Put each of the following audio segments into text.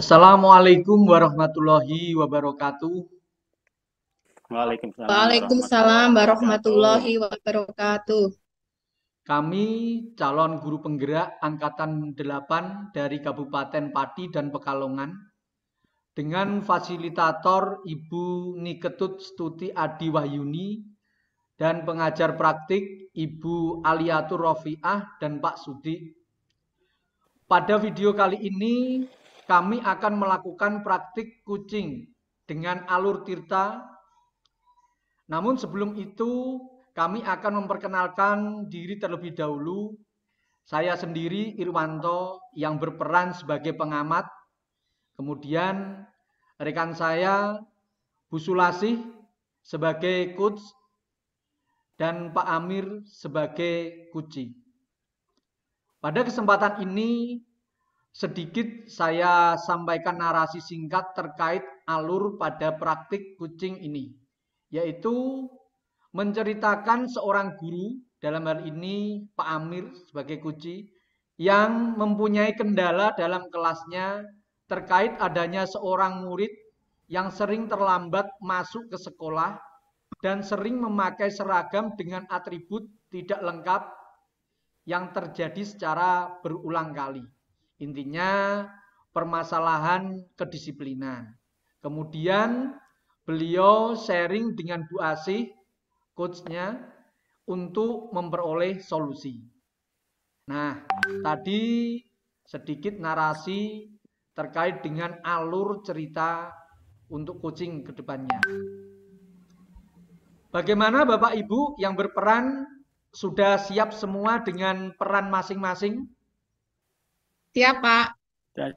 Assalamualaikum warahmatullahi wabarakatuh. Waalaikumsalam Waalaikumsalam warahmatullahi wabarakatuh. warahmatullahi wabarakatuh. Kami calon guru penggerak Angkatan 8 dari Kabupaten Pati dan Pekalongan dengan fasilitator Ibu Niketut Stuti Adi Wahyuni dan pengajar praktik Ibu Aliatur Rofiah dan Pak Sudi. Pada video kali ini kami akan melakukan praktik kucing dengan alur tirta. Namun sebelum itu kami akan memperkenalkan diri terlebih dahulu. Saya sendiri Irwanto yang berperan sebagai pengamat. Kemudian rekan saya Bu Sulasih sebagai coach dan Pak Amir sebagai kucing. Pada kesempatan ini sedikit saya sampaikan narasi singkat terkait alur pada praktik kucing ini, yaitu menceritakan seorang guru, dalam hal ini Pak Amir sebagai kuci, yang mempunyai kendala dalam kelasnya terkait adanya seorang murid yang sering terlambat masuk ke sekolah dan sering memakai seragam dengan atribut tidak lengkap yang terjadi secara berulang kali. Intinya permasalahan kedisiplinan. Kemudian beliau sharing dengan Bu Asih, coachnya, untuk memperoleh solusi. Nah, tadi sedikit narasi terkait dengan alur cerita untuk coaching ke depannya. Bagaimana Bapak Ibu yang berperan, sudah siap semua dengan peran masing-masing? Siap, Pak.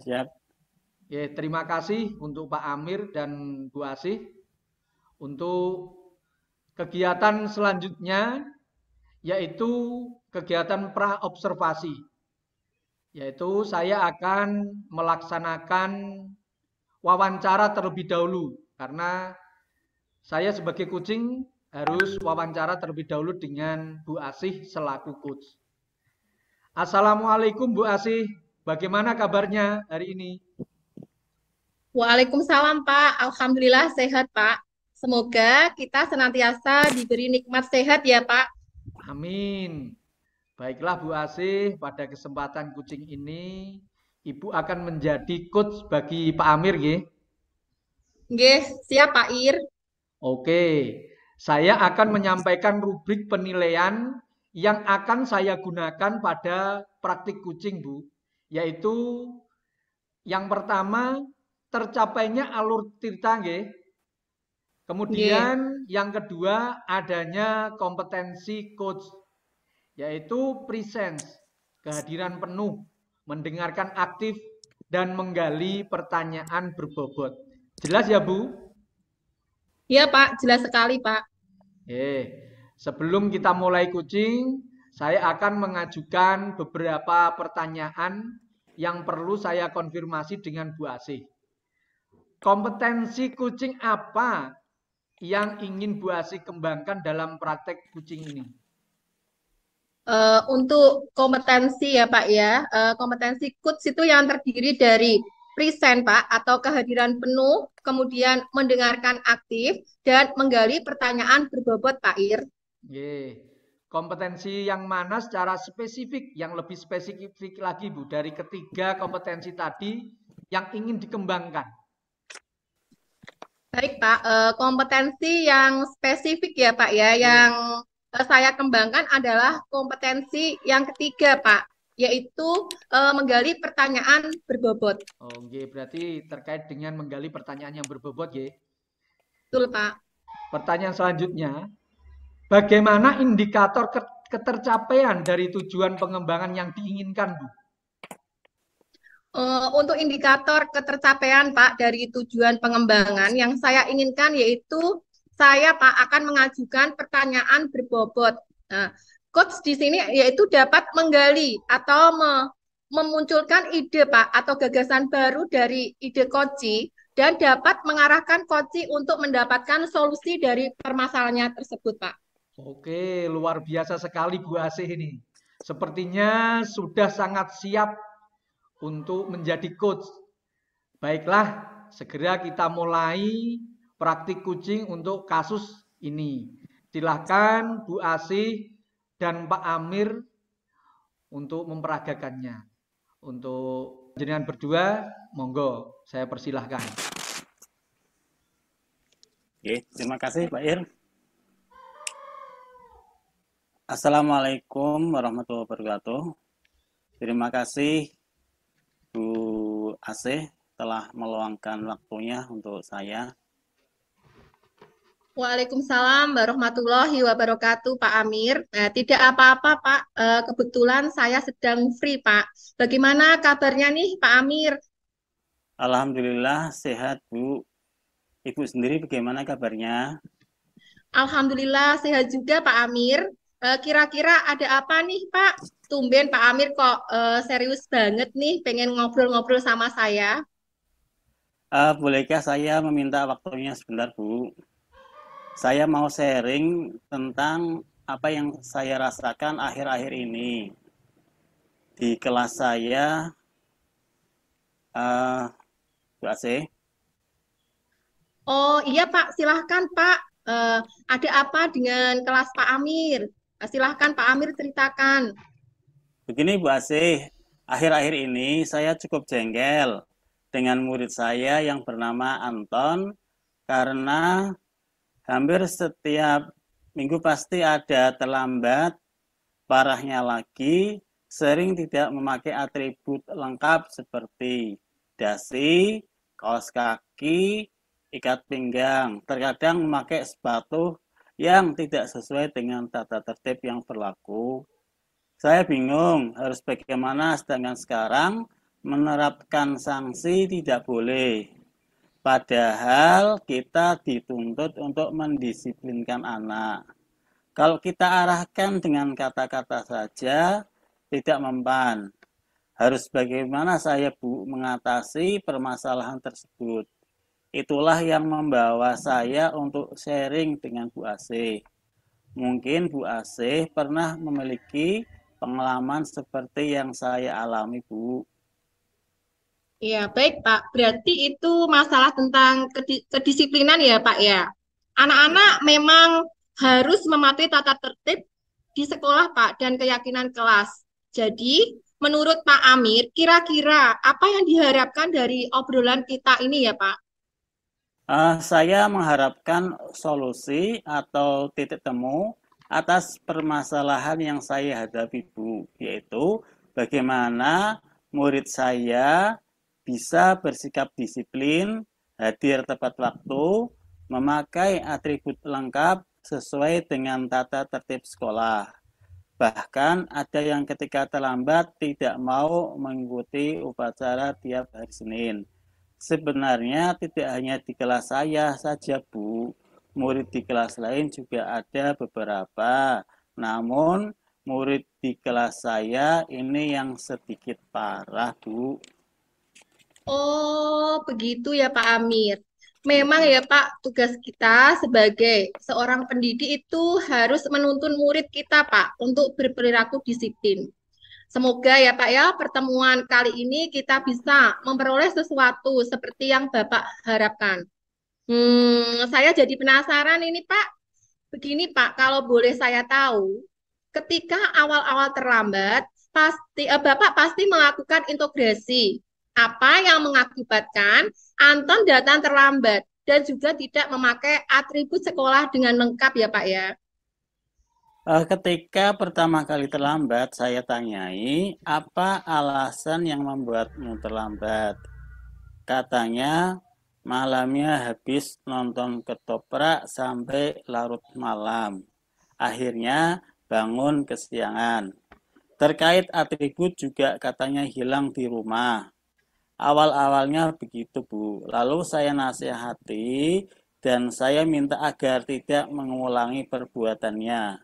Siap. Ya, terima kasih untuk Pak Amir dan Bu Asih. Untuk kegiatan selanjutnya, yaitu kegiatan pra-observasi. Yaitu saya akan melaksanakan wawancara terlebih dahulu. Karena saya sebagai kucing harus wawancara terlebih dahulu dengan Bu Asih selaku coach. Assalamualaikum Bu Asih, bagaimana kabarnya hari ini? Waalaikumsalam, Pak. Alhamdulillah sehat, Pak. Semoga kita senantiasa diberi nikmat sehat ya, Pak. Amin. Baiklah Bu Asih, pada kesempatan kucing ini Ibu akan menjadi coach bagi Pak Amir, nggih? Nggih, siap, Pak Ir. Oke, saya akan menyampaikan rubrik penilaian yang akan saya gunakan pada praktik kucing, Bu. Yaitu yang pertama, tercapainya alur tirta, nggih. Kemudian yang kedua, adanya kompetensi coach, yaitu presence, kehadiran penuh, mendengarkan aktif, dan menggali pertanyaan berbobot. Jelas ya, Bu? Iya, Pak. Jelas sekali, Pak. Sebelum kita mulai coaching, saya akan mengajukan beberapa pertanyaan yang perlu saya konfirmasi dengan Bu Asih. Kompetensi kucing apa yang ingin Bu Asih kembangkan dalam praktek kucing ini? Untuk kompetensi ya, Pak ya. Kompetensi coach itu yang terdiri dari present, Pak, atau kehadiran penuh, kemudian mendengarkan aktif, dan menggali pertanyaan berbobot, Pak Ir. Kompetensi yang mana secara spesifik, yang lebih spesifik lagi Bu, dari ketiga kompetensi tadi yang ingin dikembangkan? Baik Pak, kompetensi yang spesifik ya Pak ya, yang saya kembangkan adalah kompetensi yang ketiga Pak, yaitu menggali pertanyaan berbobot. Berarti terkait dengan menggali pertanyaan yang berbobot, ya? Betul Pak. Pertanyaan selanjutnya, bagaimana indikator ketercapaian dari tujuan pengembangan yang diinginkan, Bu? Untuk indikator ketercapaian Pak dari tujuan pengembangan yang saya inginkan yaitu saya Pak akan mengajukan pertanyaan berbobot. Nah, coach di sini yaitu dapat menggali atau memunculkan ide Pak atau gagasan baru dari ide coach dan dapat mengarahkan coach untuk mendapatkan solusi dari permasalahannya tersebut Pak. Oke, luar biasa sekali Bu Asih ini. Sepertinya sudah sangat siap untuk menjadi coach. Baiklah, segera kita mulai praktik kucing untuk kasus ini. Silahkan Bu Asih dan Pak Amir untuk memperagakannya. Untuk jenengan berdua, monggo, saya persilahkan. Oke, terima kasih Pak Ir. Assalamualaikum warahmatullahi wabarakatuh. Terima kasih Bu Asih telah meluangkan waktunya untuk saya. Waalaikumsalam warahmatullahi wabarakatuh, Pak Amir. Tidak apa-apa, Pak. Kebetulan saya sedang free, Pak. Bagaimana kabarnya nih, Pak Amir? Alhamdulillah sehat Bu. Ibu sendiri bagaimana kabarnya? Alhamdulillah sehat juga, Pak Amir. Kira-kira ada apa nih, Pak? Tumben Pak Amir kok serius banget nih, pengen ngobrol-ngobrol sama saya. Bolehkah saya meminta waktunya sebentar Bu? Saya mau sharing tentang apa yang saya rasakan akhir-akhir ini. Di kelas saya, Bu Asih. Oh iya Pak, silahkan Pak. Ada apa dengan kelas Pak Amir? Silahkan Pak Amir ceritakan. Begini Bu Asih, akhir-akhir ini saya cukup jengkel dengan murid saya yang bernama Anton karena hampir setiap minggu pasti ada terlambat, parahnya lagi sering tidak memakai atribut lengkap seperti dasi, kaos kaki, ikat pinggang, terkadang memakai sepatu yang tidak sesuai dengan tata tertib yang berlaku. Saya bingung harus bagaimana, sedangkan sekarang menerapkan sanksi tidak boleh. Padahal kita dituntut untuk mendisiplinkan anak. Kalau kita arahkan dengan kata-kata saja, tidak mempan. Harus bagaimana saya Bu mengatasi permasalahan tersebut. Itulah yang membawa saya untuk sharing dengan Bu Asih. Mungkin Bu Asih pernah memiliki pengalaman seperti yang saya alami, Bu. Ya, baik Pak. Berarti itu masalah tentang kedisiplinan ya Pak ya. Anak-anak memang harus mematuhi tata tertib di sekolah Pak dan keyakinan kelas. Jadi, menurut Pak Amir, kira-kira apa yang diharapkan dari obrolan kita ini ya Pak? Saya mengharapkan solusi atau titik temu atas permasalahan yang saya hadapi, Bu, yaitu bagaimana murid saya bisa bersikap disiplin, hadir tepat waktu, memakai atribut lengkap sesuai dengan tata tertib sekolah. Bahkan ada yang ketika terlambat tidak mau mengikuti upacara tiap hari Senin. Sebenarnya tidak hanya di kelas saya saja, Bu. Murid di kelas lain juga ada beberapa. Namun murid di kelas saya ini yang sedikit parah, Bu. Oh, begitu ya Pak Amir. Memang ya Pak, tugas kita sebagai seorang pendidik itu harus menuntun murid kita Pak untuk berperilaku disiplin. Semoga ya Pak ya, pertemuan kali ini kita bisa memperoleh sesuatu seperti yang Bapak harapkan. Saya jadi penasaran ini Pak. Begini Pak, kalau boleh saya tahu, ketika awal-awal terlambat, Bapak pasti melakukan integrasi. Apa yang mengakibatkan Anton datang terlambat dan juga tidak memakai atribut sekolah dengan lengkap ya Pak ya? Ketika pertama kali terlambat, saya tanyai, apa alasan yang membuatmu terlambat? Katanya, malamnya habis nonton ketoprak sampai larut malam. Akhirnya bangun kesiangan. Terkait atribut juga katanya hilang di rumah. Awal-awalnya begitu, Bu. Lalu saya nasihati dan saya minta agar tidak mengulangi perbuatannya.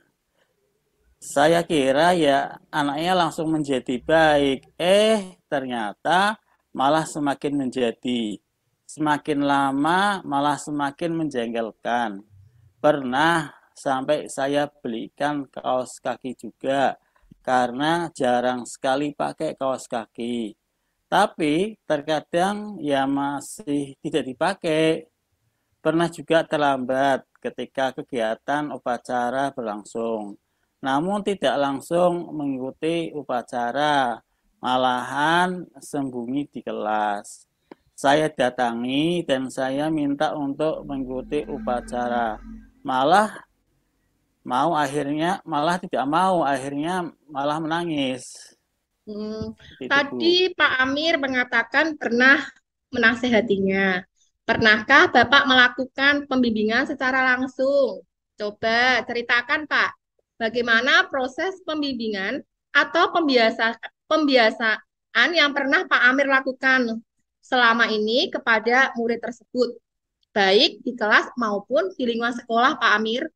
Saya kira ya anaknya langsung menjadi baik. Ternyata malah semakin menjadi. Semakin lama malah semakin menjengkelkan. Pernah sampai saya belikan kaos kaki juga karena jarang sekali pakai kaos kaki. Tapi terkadang ya masih tidak dipakai. Pernah juga terlambat ketika kegiatan upacara berlangsung, namun tidak langsung mengikuti upacara, malahan sembunyi di kelas. Saya datangi dan saya minta untuk mengikuti upacara. Malah malah tidak mau, akhirnya malah menangis. Itu, Bu. Tadi Pak Amir mengatakan pernah menasehatinya. Pernahkah Bapak melakukan pembimbingan secara langsung? Coba ceritakan, Pak, bagaimana proses pembimbingan atau pembiasaan yang pernah Pak Amir lakukan selama ini kepada murid tersebut, baik di kelas maupun di lingkungan sekolah, Pak Amir.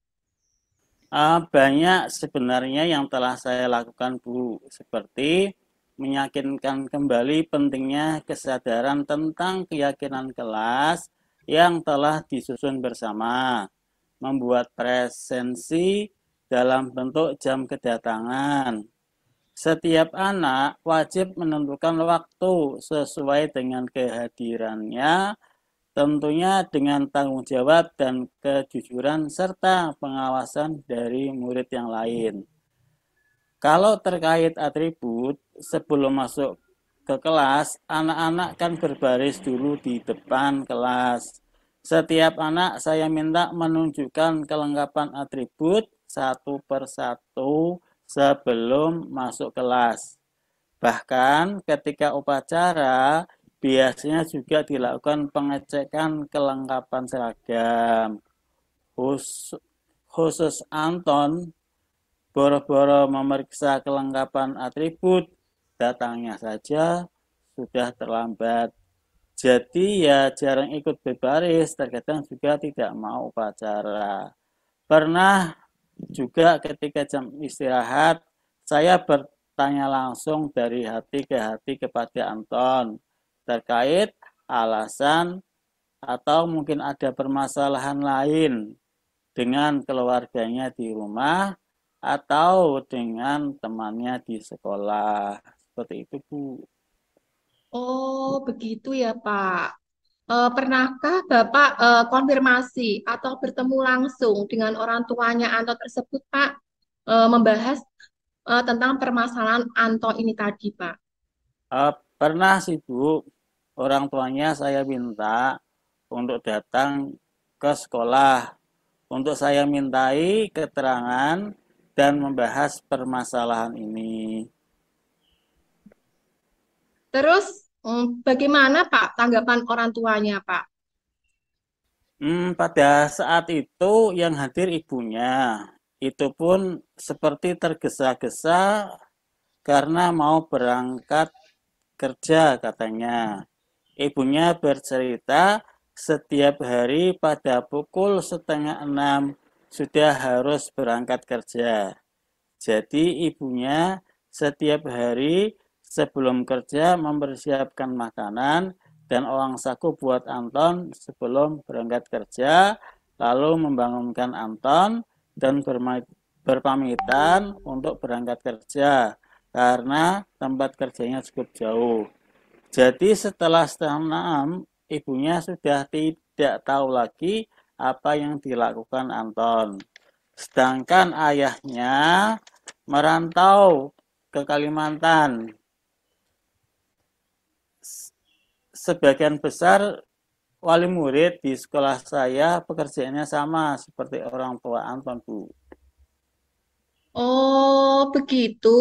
Banyak sebenarnya yang telah saya lakukan, Bu, seperti meyakinkan kembali pentingnya kesadaran tentang keyakinan kelas yang telah disusun bersama, membuat presensi dalam bentuk jam kedatangan. Setiap anak wajib menentukan waktu sesuai dengan kehadirannya, tentunya dengan tanggung jawab dan kejujuran serta pengawasan dari murid yang lain. Kalau terkait atribut, sebelum masuk ke kelas, anak-anak kan berbaris dulu di depan kelas. Setiap anak saya minta menunjukkan kelengkapan atribut satu persatu sebelum masuk kelas. Bahkan ketika upacara, biasanya juga dilakukan pengecekan kelengkapan seragam. Khusus Anton, boro-boro memeriksa kelengkapan atribut, datangnya saja sudah terlambat. Jadi ya jarang ikut berbaris, terkadang juga tidak mau upacara. Pernah juga ketika jam istirahat, saya bertanya langsung dari hati ke hati kepada Anton terkait alasan atau mungkin ada permasalahan lain dengan keluarganya di rumah atau dengan temannya di sekolah. Seperti itu, Bu. Oh, begitu ya, Pak. Pernahkah Bapak konfirmasi atau bertemu langsung dengan orang tuanya Anto tersebut, Pak, membahas tentang permasalahan Anto ini tadi, Pak? Pernah sih, Bu. Orang tuanya saya minta untuk datang ke sekolah untuk saya mintai keterangan dan membahas permasalahan ini. Terus, bagaimana Pak tanggapan orang tuanya, Pak? Pada saat itu yang hadir ibunya. Itu pun seperti tergesa-gesa karena mau berangkat kerja katanya. Ibunya bercerita setiap hari pada pukul 5:30 sudah harus berangkat kerja. Jadi ibunya setiap hari sebelum kerja mempersiapkan makanan dan uang saku buat Anton sebelum berangkat kerja, lalu membangunkan Anton dan berpamitan untuk berangkat kerja karena tempat kerjanya cukup jauh. Jadi setelah 5:30, ibunya sudah tidak tahu lagi apa yang dilakukan Anton. Sedangkan ayahnya merantau ke Kalimantan. Sebagian besar wali murid di sekolah saya pekerjaannya sama seperti orang tua Anton, Bu. Oh, begitu.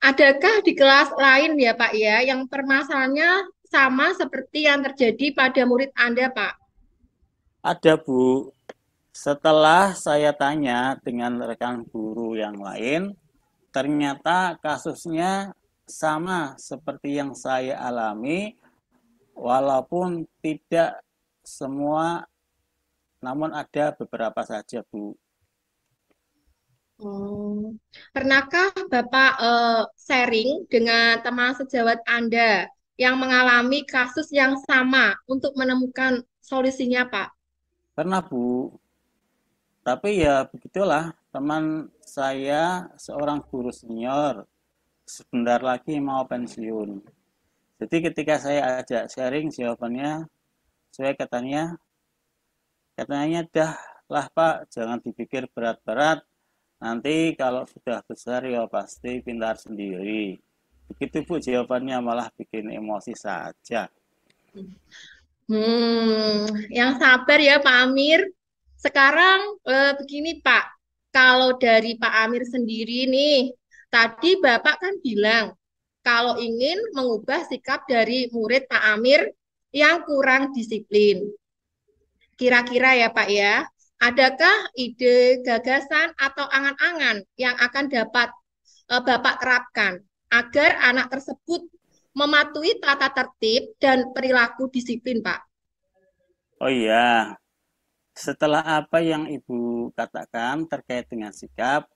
Adakah di kelas lain ya, Pak ya, yang permasalahannya sama seperti yang terjadi pada murid Anda, Pak? Ada, Bu. Setelah saya tanya dengan rekan guru yang lain, ternyata kasusnya sama seperti yang saya alami, walaupun tidak semua, namun ada beberapa saja, Bu. Pernahkah Bapak sharing dengan teman sejawat Anda yang mengalami kasus yang sama untuk menemukan solusinya, Pak? Pernah, Bu. Tapi ya begitulah, teman saya seorang guru senior sebentar lagi mau pensiun. Jadi ketika saya ajak sharing, jawabannya saya katanya dah lah Pak, jangan dipikir berat-berat. Nanti kalau sudah besar ya pasti pintar sendiri. Begitu Bu jawabannya, malah bikin emosi saja. Yang sabar ya Pak Amir. Sekarang begini Pak, kalau dari Pak Amir sendiri nih, tadi Bapak kan bilang kalau ingin mengubah sikap dari murid Pak Amir yang kurang disiplin. Kira-kira ya Pak ya, adakah ide, gagasan, atau angan-angan yang akan dapat Bapak terapkan agar anak tersebut mematuhi tata tertib dan perilaku disiplin, Pak? Oh iya, setelah apa yang Ibu katakan terkait dengan sikap,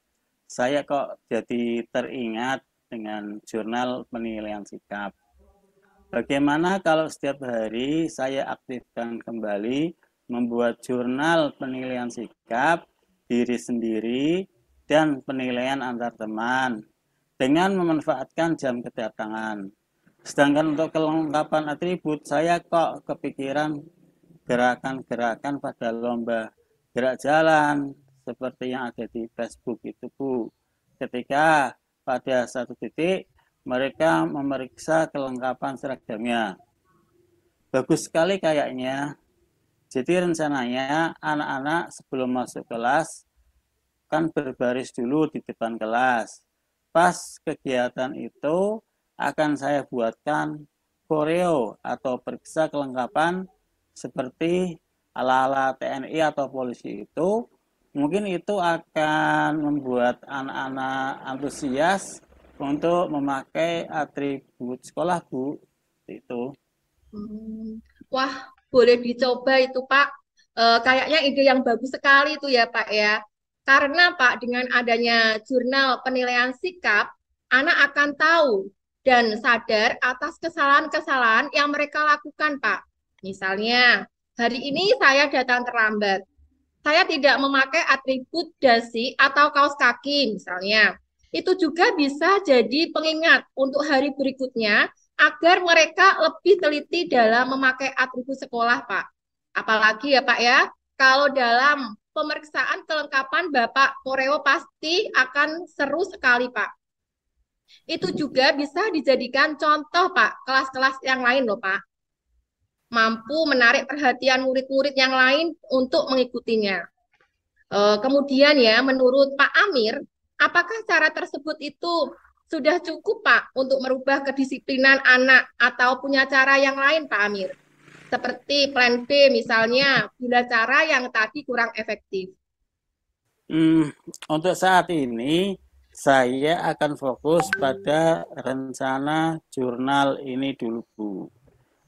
saya kok jadi teringat dengan jurnal penilaian sikap. Bagaimana kalau setiap hari saya aktifkan kembali membuat jurnal penilaian sikap diri sendiri dan penilaian antar teman dengan memanfaatkan jam kedatangan. Sedangkan untuk kelengkapan atribut, saya kok kepikiran gerakan-gerakan pada lomba gerak jalan seperti yang ada di Facebook itu Bu. Ketika pada satu titik mereka memeriksa kelengkapan seragamnya. Bagus sekali kayaknya. Jadi rencananya anak-anak sebelum masuk kelas kan berbaris dulu di depan kelas. Pas kegiatan itu akan saya buatkan koreo atau periksa kelengkapan seperti ala-ala TNI atau polisi itu. Mungkin itu akan membuat anak-anak antusias untuk memakai atribut sekolah Bu. Itu. Wah, boleh dicoba itu Pak. Kayaknya ide yang bagus sekali itu ya Pak ya. Karena Pak, dengan adanya jurnal penilaian sikap, anak akan tahu dan sadar atas kesalahan-kesalahan yang mereka lakukan Pak. Misalnya, hari ini saya datang terlambat. Saya tidak memakai atribut dasi atau kaos kaki misalnya. Itu juga bisa jadi pengingat untuk hari berikutnya agar mereka lebih teliti dalam memakai atribut sekolah, Pak. Apalagi ya, Pak ya, kalau dalam pemeriksaan kelengkapan Bapak koreo pasti akan seru sekali, Pak. Itu juga bisa dijadikan contoh, Pak, kelas-kelas yang lain loh, Pak. Mampu menarik perhatian murid-murid yang lain untuk mengikutinya. Kemudian ya, menurut Pak Amir, apakah cara tersebut itu sudah cukup Pak untuk merubah kedisiplinan anak atau punya cara yang lain Pak Amir? Seperti plan B misalnya, bila cara yang tadi kurang efektif. Untuk saat ini, saya akan fokus pada rencana jurnal ini dulu Bu.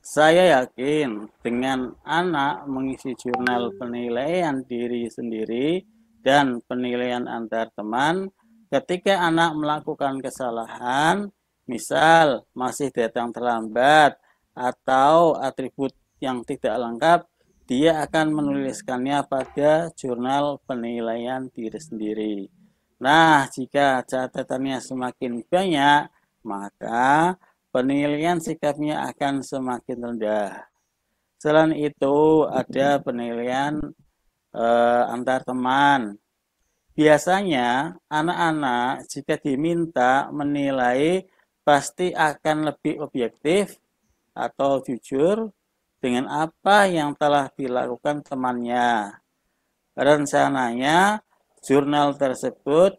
Saya yakin dengan anak mengisi jurnal penilaian diri sendiri dan penilaian antar teman, ketika anak melakukan kesalahan, misal masih datang terlambat atau atribut yang tidak lengkap, dia akan menuliskannya pada jurnal penilaian diri sendiri. Nah, jika catatannya semakin banyak, maka penilaian sikapnya akan semakin rendah. Selain itu, ada penilaian antar teman. Biasanya, anak-anak jika diminta menilai pasti akan lebih objektif atau jujur dengan apa yang telah dilakukan temannya. Rencananya, jurnal tersebut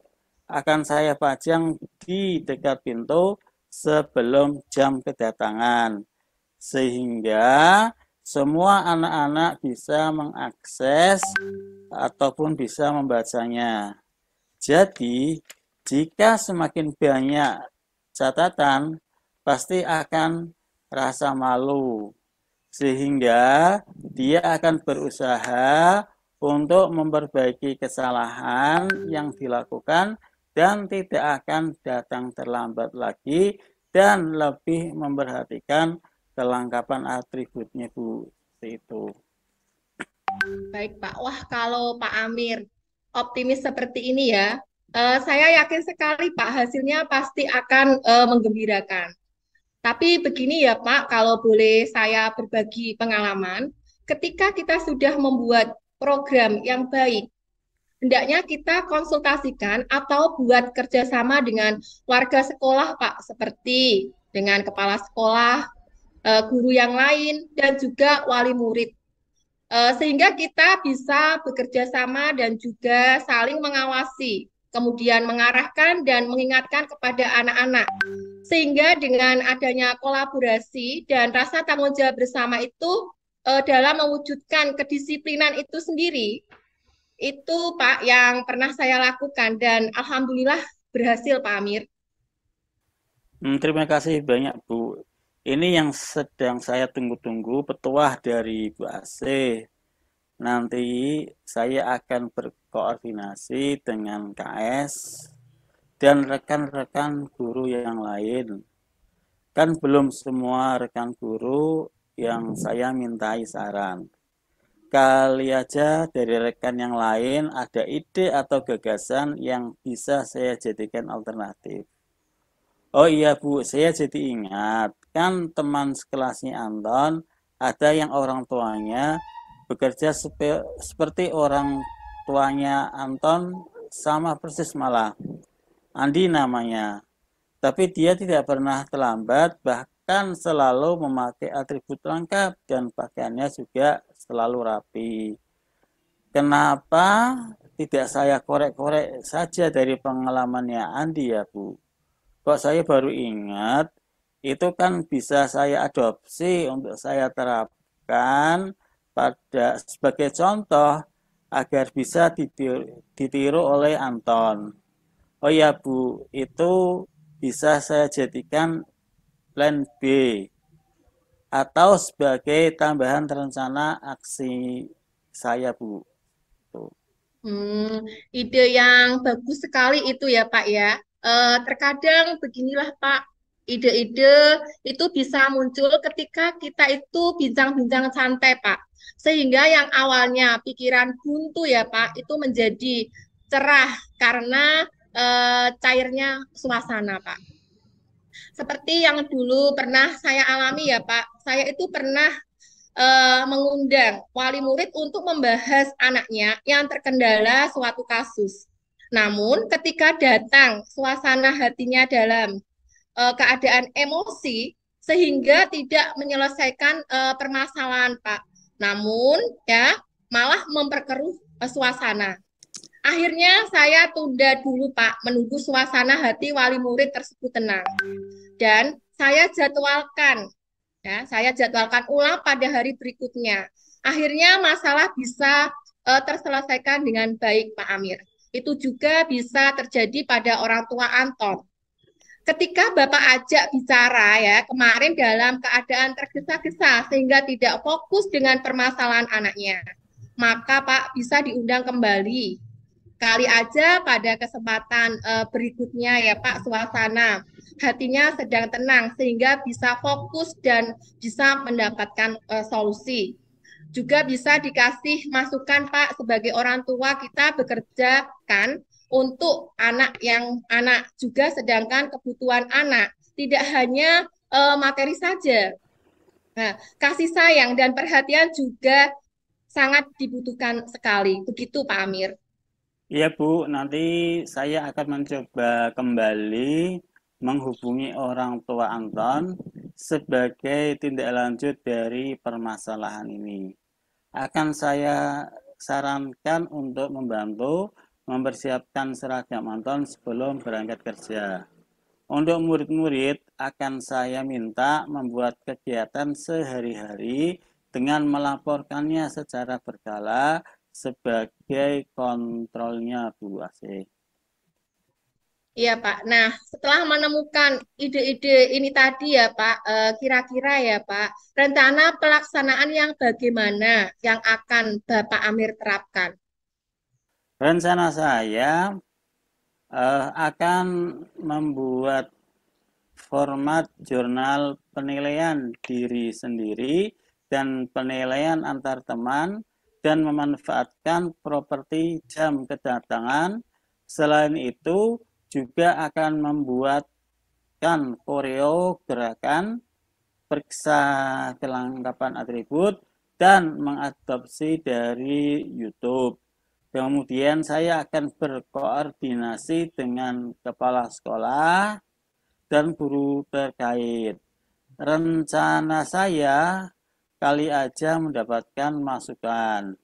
akan saya pajang di dekat pintu sebelum jam kedatangan, sehingga semua anak-anak bisa mengakses ataupun bisa membacanya. Jadi, jika semakin banyak catatan, pasti akan rasa malu, sehingga dia akan berusaha untuk memperbaiki kesalahan yang dilakukan dan tidak akan datang terlambat lagi dan lebih memperhatikan kelengkapan atributnya Bu. Itu. Baik Pak, wah kalau Pak Amir optimis seperti ini ya, saya yakin sekali Pak hasilnya pasti akan menggembirakan. Tapi begini ya Pak, kalau boleh saya berbagi pengalaman, ketika kita sudah membuat program yang baik, hendaknya kita konsultasikan atau buat kerjasama dengan warga sekolah, Pak, seperti dengan kepala sekolah, guru yang lain, dan juga wali murid. Sehingga kita bisa bekerja sama dan juga saling mengawasi, kemudian mengarahkan dan mengingatkan kepada anak-anak. Sehingga dengan adanya kolaborasi dan rasa tanggung jawab bersama itu dalam mewujudkan kedisiplinan itu sendiri, itu Pak yang pernah saya lakukan dan alhamdulillah berhasil Pak Amir. Terima kasih banyak Bu. Ini yang sedang saya tunggu-tunggu, petuah dari Bu Asih. Nanti saya akan berkoordinasi dengan KS dan rekan-rekan guru yang lain. Kan belum semua rekan guru yang saya mintai saran. Kali aja dari rekan yang lain ada ide atau gagasan yang bisa saya jadikan alternatif. Oh iya Bu, saya jadi ingat, kan teman sekelasnya Anton ada yang orang tuanya bekerja seperti orang tuanya Anton, sama persis malah. Andi namanya. Tapi dia tidak pernah terlambat, bahkan selalu memakai atribut lengkap dan pakaiannya juga selalu rapi. Kenapa tidak saya korek-korek saja dari pengalamannya Andi ya Bu? Kok saya baru ingat, itu kan bisa saya adopsi untuk saya terapkan pada sebagai contoh agar bisa ditiru oleh Anton. Oh ya Bu, itu bisa saya jadikan plan B atau sebagai tambahan rencana aksi saya Bu. Tuh. Ide yang bagus sekali itu ya Pak ya. Terkadang beginilah Pak, ide-ide itu bisa muncul ketika kita itu bincang-bincang santai Pak. Sehingga yang awalnya pikiran buntu ya Pak, itu menjadi cerah karena cairnya suasana Pak. Seperti yang dulu pernah saya alami ya Pak, saya itu pernah mengundang wali murid untuk membahas anaknya yang terkendala suatu kasus. Namun ketika datang suasana hatinya dalam keadaan emosi sehingga tidak menyelesaikan permasalahan Pak. Namun ya malah memperkeruh suasana. Akhirnya saya tunda dulu Pak menunggu suasana hati wali murid tersebut tenang. Dan saya jadwalkan ulang pada hari berikutnya. Akhirnya masalah bisa terselesaikan dengan baik, Pak Amir. Itu juga bisa terjadi pada orang tua Anton. Ketika Bapak ajak bicara ya, kemarin dalam keadaan tergesa-gesa sehingga tidak fokus dengan permasalahan anaknya, maka Pak bisa diundang kembali. Kali aja pada kesempatan berikutnya ya Pak, suasana hatinya sedang tenang sehingga bisa fokus dan bisa mendapatkan solusi. Juga bisa dikasih masukan Pak sebagai orang tua kita bekerja kan untuk anak juga sedangkan kebutuhan anak tidak hanya materi saja. Nah, kasih sayang dan perhatian juga sangat dibutuhkan sekali. Begitu Pak Amir. Iya Bu, nanti saya akan mencoba kembali menghubungi orang tua Anton sebagai tindak lanjut dari permasalahan ini. Akan saya sarankan untuk membantu mempersiapkan seragam Anton sebelum berangkat kerja. Untuk murid-murid akan saya minta membuat kegiatan sehari-hari dengan melaporkannya secara berkala sebagai kontrolnya Bu Asih. Iya Pak. Nah, setelah menemukan ide-ide ini tadi ya Pak, kira-kira ya Pak, rencana pelaksanaan yang bagaimana yang akan Bapak Amir terapkan? Rencana saya akan membuat format jurnal penilaian diri sendiri dan penilaian antar teman dan memanfaatkan properti jam kedatangan. Selain itu juga akan membuat membuatkan koreo gerakan, periksa kelengkapan atribut, dan mengadopsi dari YouTube. Kemudian saya akan berkoordinasi dengan kepala sekolah dan guru terkait. Rencana saya kali aja mendapatkan masukan.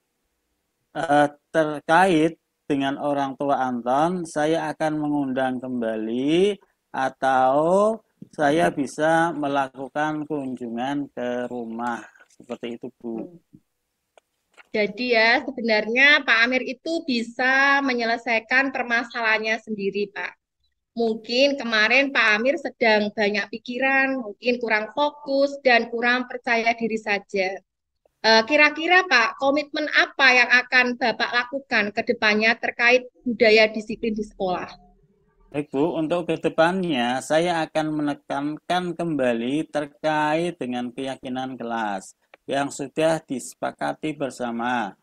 Terkait dengan orang tua Anton, saya akan mengundang kembali atau saya bisa melakukan kunjungan ke rumah. Seperti itu, Bu. Jadi ya, sebenarnya Pak Amir itu bisa menyelesaikan permasalahannya sendiri, Pak. Mungkin kemarin Pak Amir sedang banyak pikiran, mungkin kurang fokus dan kurang percaya diri saja. Kira-kira Pak, komitmen apa yang akan Bapak lakukan ke depannya terkait budaya disiplin di sekolah? Baik, Bu, untuk kedepannya saya akan menekankan kembali terkait dengan keyakinan kelas yang sudah disepakati bersama.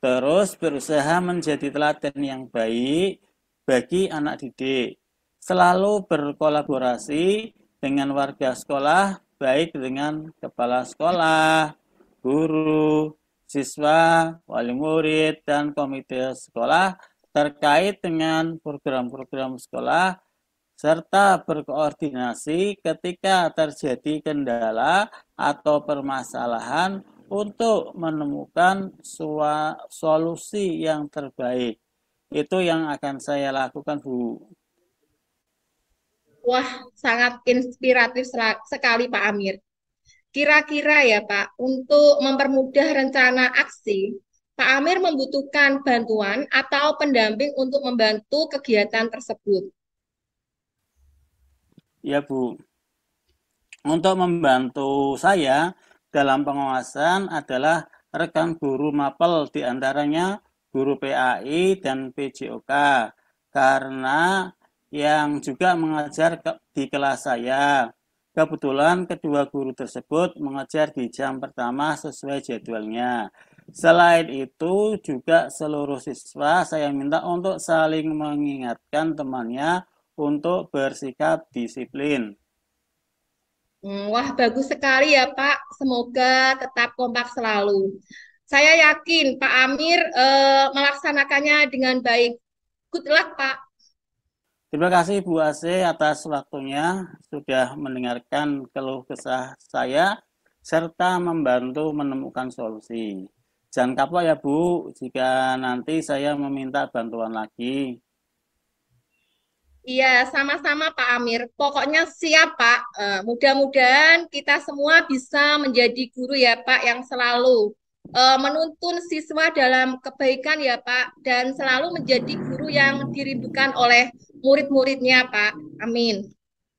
Terus berusaha menjadi teladan yang baik bagi anak didik. Selalu berkolaborasi dengan warga sekolah, baik dengan kepala sekolah, guru, siswa, wali murid, dan komite sekolah terkait dengan program-program sekolah serta berkoordinasi ketika terjadi kendala atau permasalahan untuk menemukan solusi yang terbaik. Itu yang akan saya lakukan, Bu. Wah, sangat inspiratif sekali Pak Amir. Kira-kira ya Pak, untuk mempermudah rencana aksi, Pak Amir membutuhkan bantuan atau pendamping untuk membantu kegiatan tersebut. Ya, Bu. Untuk membantu saya dalam pengawasan adalah rekan guru mapel, diantaranya guru PAI dan PJOK, karena yang juga mengajar di kelas saya. Kebetulan kedua guru tersebut mengajar di jam pertama sesuai jadwalnya. Selain itu juga seluruh siswa saya minta untuk saling mengingatkan temannya untuk bersikap disiplin. Wah, bagus sekali ya Pak. Semoga tetap kompak selalu. Saya yakin Pak Amir melaksanakannya dengan baik. Good luck Pak. Terima kasih Bu Ase atas waktunya sudah mendengarkan keluh kesah saya serta membantu menemukan solusi. Jangan kapok ya Bu jika nanti saya meminta bantuan lagi. Iya, sama-sama Pak Amir. Pokoknya siap Pak. Mudah-mudahan kita semua bisa menjadi guru ya Pak yang selalu menuntun siswa dalam kebaikan ya Pak dan selalu menjadi guru yang dirindukan oleh murid-muridnya Pak. Amin.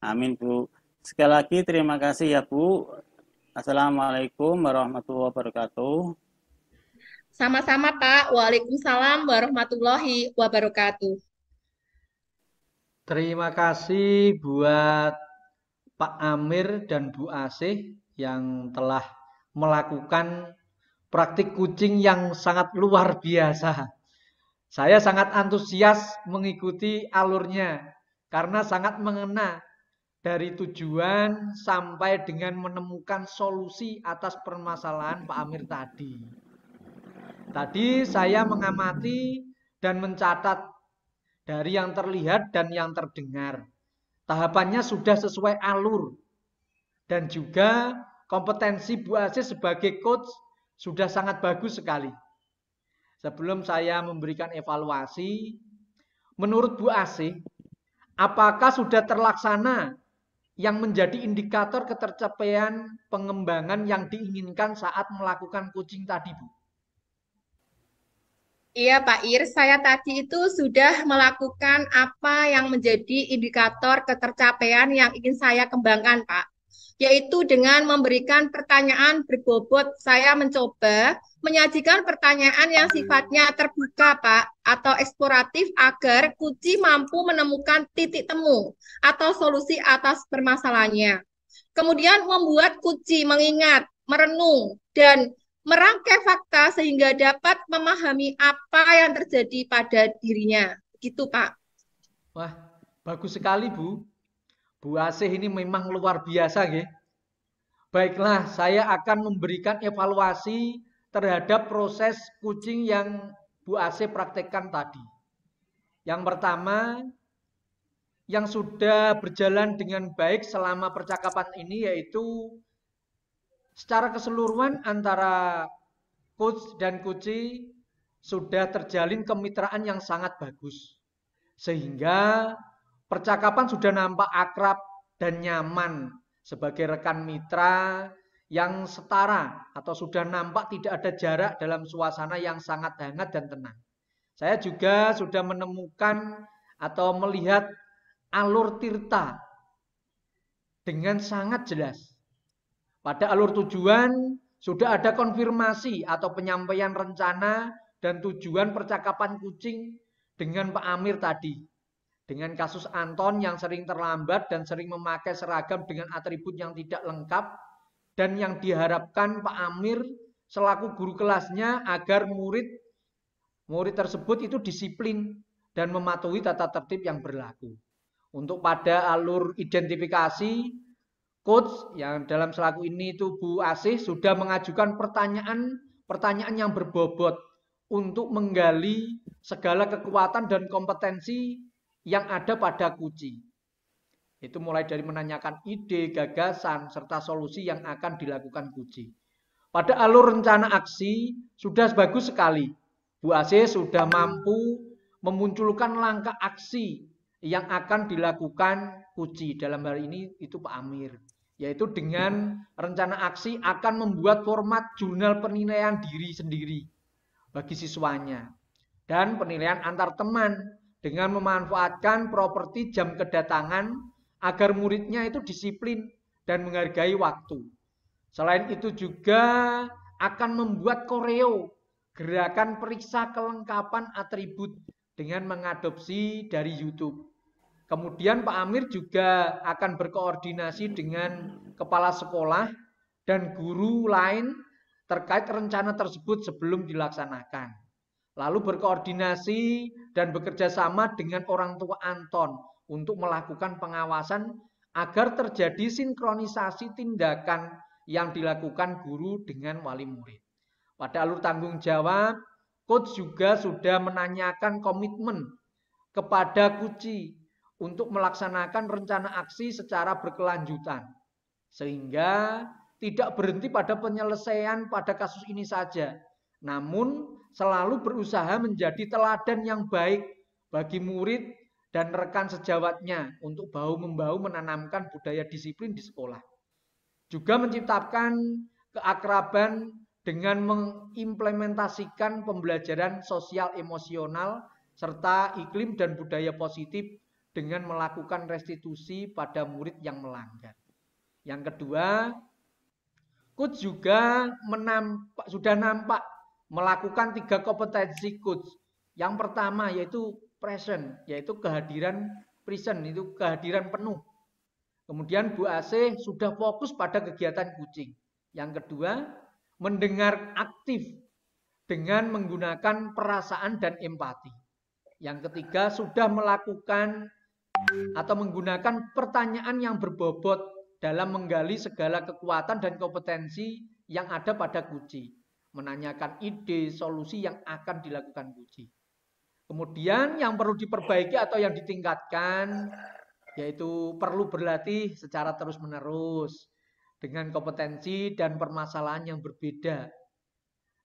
Amin Bu. Sekali lagi terima kasih ya Bu. Assalamualaikum warahmatullahi wabarakatuh. Sama-sama Pak. Waalaikumsalam warahmatullahi wabarakatuh. Terima kasih buat Pak Amir dan Bu Asih yang telah melakukan praktik coaching yang sangat luar biasa. Saya sangat antusias mengikuti alurnya karena sangat mengena dari tujuan sampai dengan menemukan solusi atas permasalahan Pak Amir tadi. Tadi saya mengamati dan mencatat dari yang terlihat dan yang terdengar. Tahapannya sudah sesuai alur. Dan juga kompetensi Bu Asih sebagai coach sudah sangat bagus sekali. Sebelum saya memberikan evaluasi, menurut Bu Asih, apakah sudah terlaksana yang menjadi indikator ketercapaian pengembangan yang diinginkan saat melakukan coaching tadi, Bu? Iya, Pak Ir, saya tadi itu sudah melakukan apa yang menjadi indikator ketercapaian yang ingin saya kembangkan, Pak. Yaitu dengan memberikan pertanyaan berbobot, saya mencoba menyajikan pertanyaan yang sifatnya terbuka, Pak, atau eksploratif agar kunci mampu menemukan titik temu atau solusi atas permasalahannya. Kemudian membuat kunci mengingat, merenung, dan merangkai fakta sehingga dapat memahami apa yang terjadi pada dirinya. Gitu, Pak. Wah, bagus sekali, Bu. Bu Asih ini memang luar biasa, nggih. Baiklah, saya akan memberikan evaluasi terhadap proses kucing yang Bu Asih praktekkan tadi. Yang pertama, yang sudah berjalan dengan baik selama percakapan ini yaitu secara keseluruhan antara coach dan kucing sudah terjalin kemitraan yang sangat bagus. Sehingga percakapan sudah nampak akrab dan nyaman sebagai rekan mitra yang setara atau sudah nampak tidak ada jarak dalam suasana yang sangat hangat dan tenang. Saya juga sudah menemukan atau melihat alur Tirta dengan sangat jelas. Pada alur tujuan sudah ada konfirmasi atau penyampaian rencana dan tujuan percakapan kucing dengan Pak Amir tadi. Dengan kasus Anton yang sering terlambat dan sering memakai seragam dengan atribut yang tidak lengkap dan yang diharapkan Pak Amir selaku guru kelasnya agar murid tersebut itu disiplin dan mematuhi tata tertib yang berlaku. Untuk pada alur identifikasi, coach yang dalam selaku ini itu Bu Asih sudah mengajukan pertanyaan yang berbobot untuk menggali segala kekuatan dan kompetensi yang ada pada kucing. Itu mulai dari menanyakan ide, gagasan, serta solusi yang akan dilakukan kucing. Pada alur rencana aksi sudah bagus sekali. Bu Asih sudah mampu memunculkan langkah aksi yang akan dilakukan kucing. Dalam hal ini itu Pak Amir. Yaitu dengan rencana aksi akan membuat format jurnal penilaian diri sendiri bagi siswanya. Dan penilaian antar teman dengan memanfaatkan properti jam kedatangan agar muridnya itu disiplin dan menghargai waktu. Selain itu juga akan membuat koreo gerakan periksa kelengkapan atribut dengan mengadopsi dari YouTube. Kemudian Pak Amir juga akan berkoordinasi dengan kepala sekolah dan guru lain terkait rencana tersebut sebelum dilaksanakan. Lalu berkoordinasi dan bekerja sama dengan orang tua Anton untuk melakukan pengawasan agar terjadi sinkronisasi tindakan yang dilakukan guru dengan wali murid. Pada alur tanggung jawab, coach juga sudah menanyakan komitmen kepada kucing untuk melaksanakan rencana aksi secara berkelanjutan. Sehingga tidak berhenti pada penyelesaian pada kasus ini saja, namun selalu berusaha menjadi teladan yang baik bagi murid dan rekan sejawatnya untuk bahu-membahu menanamkan budaya disiplin di sekolah. Juga menciptakan keakraban dengan mengimplementasikan pembelajaran sosial emosional serta iklim dan budaya positif dengan melakukan restitusi pada murid yang melanggar. Yang kedua, coach juga sudah nampak melakukan 3 kompetensi coach. Yang pertama yaitu present, yaitu kehadiran present, itu kehadiran penuh. Kemudian Bu Asih sudah fokus pada kegiatan kucing. Yang kedua, mendengar aktif dengan menggunakan perasaan dan empati. Yang ketiga, sudah melakukan atau menggunakan pertanyaan yang berbobot dalam menggali segala kekuatan dan kompetensi yang ada pada kucing. Menanyakan ide, solusi yang akan dilakukan kucing. Kemudian yang perlu diperbaiki atau yang ditingkatkan yaitu perlu berlatih secara terus-menerus dengan kompetensi dan permasalahan yang berbeda.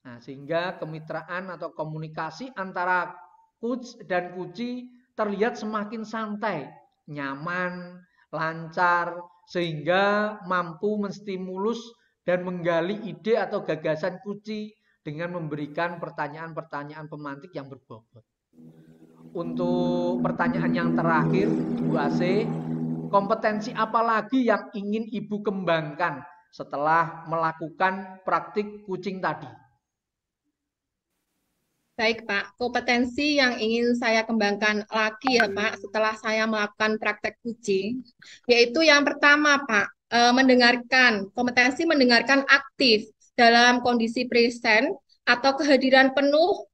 Nah, sehingga kemitraan atau komunikasi antara coach dan kucing terlihat semakin santai, nyaman, lancar, sehingga mampu menstimulus dan menggali ide atau gagasan kucing dengan memberikan pertanyaan-pertanyaan pemantik yang berbobot. Untuk pertanyaan yang terakhir, Bu Asih, kompetensi apa lagi yang ingin Ibu kembangkan setelah melakukan praktik kucing tadi? Baik Pak, kompetensi yang ingin saya kembangkan lagi ya Pak setelah saya melakukan praktek kucing, yaitu yang pertama Pak, mendengarkan, kompetensi mendengarkan aktif dalam kondisi present atau kehadiran penuh,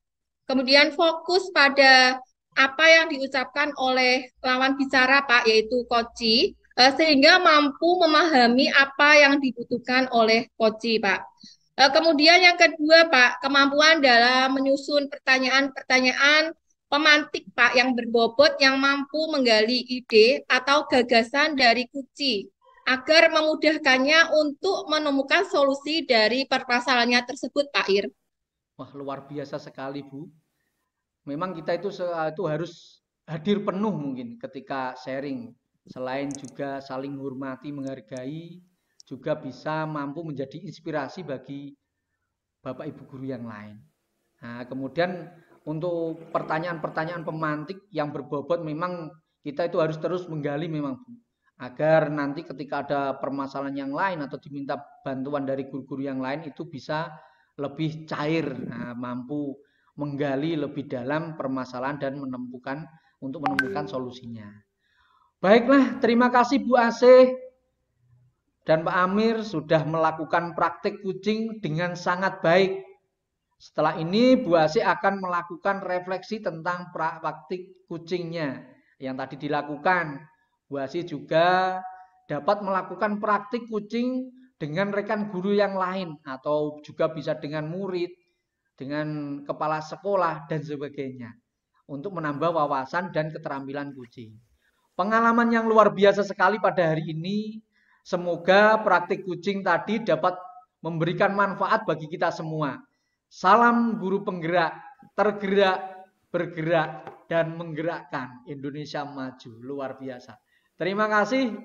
kemudian fokus pada apa yang diucapkan oleh lawan bicara Pak, yaitu coach, sehingga mampu memahami apa yang dibutuhkan oleh koci, Pak. Kemudian yang kedua, Pak, kemampuan dalam menyusun pertanyaan-pertanyaan pemantik, Pak, yang berbobot, yang mampu menggali ide atau gagasan dari kuci, agar memudahkannya untuk menemukan solusi dari permasalahannya tersebut, Pak Ir. Wah, luar biasa sekali, Bu. Memang kita itu harus hadir penuh mungkin ketika sharing. Selain juga saling hormati, menghargai, juga bisa mampu menjadi inspirasi bagi Bapak Ibu guru yang lain. Nah, kemudian untuk pertanyaan-pertanyaan pemantik yang berbobot memang kita itu harus terus menggali memang, Bu. Agar nanti ketika ada permasalahan yang lain atau diminta bantuan dari guru-guru yang lain itu bisa lebih cair, mampu menggali lebih dalam permasalahan dan menemukan solusinya. Baiklah, terima kasih Bu Asih dan Pak Amir sudah melakukan praktik kucing dengan sangat baik. Setelah ini Bu Asih akan melakukan refleksi tentang praktik kucingnya yang tadi dilakukan. Bu Asih juga dapat melakukan praktik kucing dengan rekan guru yang lain atau juga bisa dengan murid, dengan kepala sekolah dan sebagainya untuk menambah wawasan dan keterampilan kucing. Pengalaman yang luar biasa sekali pada hari ini. Semoga praktik kucing tadi dapat memberikan manfaat bagi kita semua. Salam guru penggerak, tergerak, bergerak, dan menggerakkan Indonesia maju. Luar biasa. Terima kasih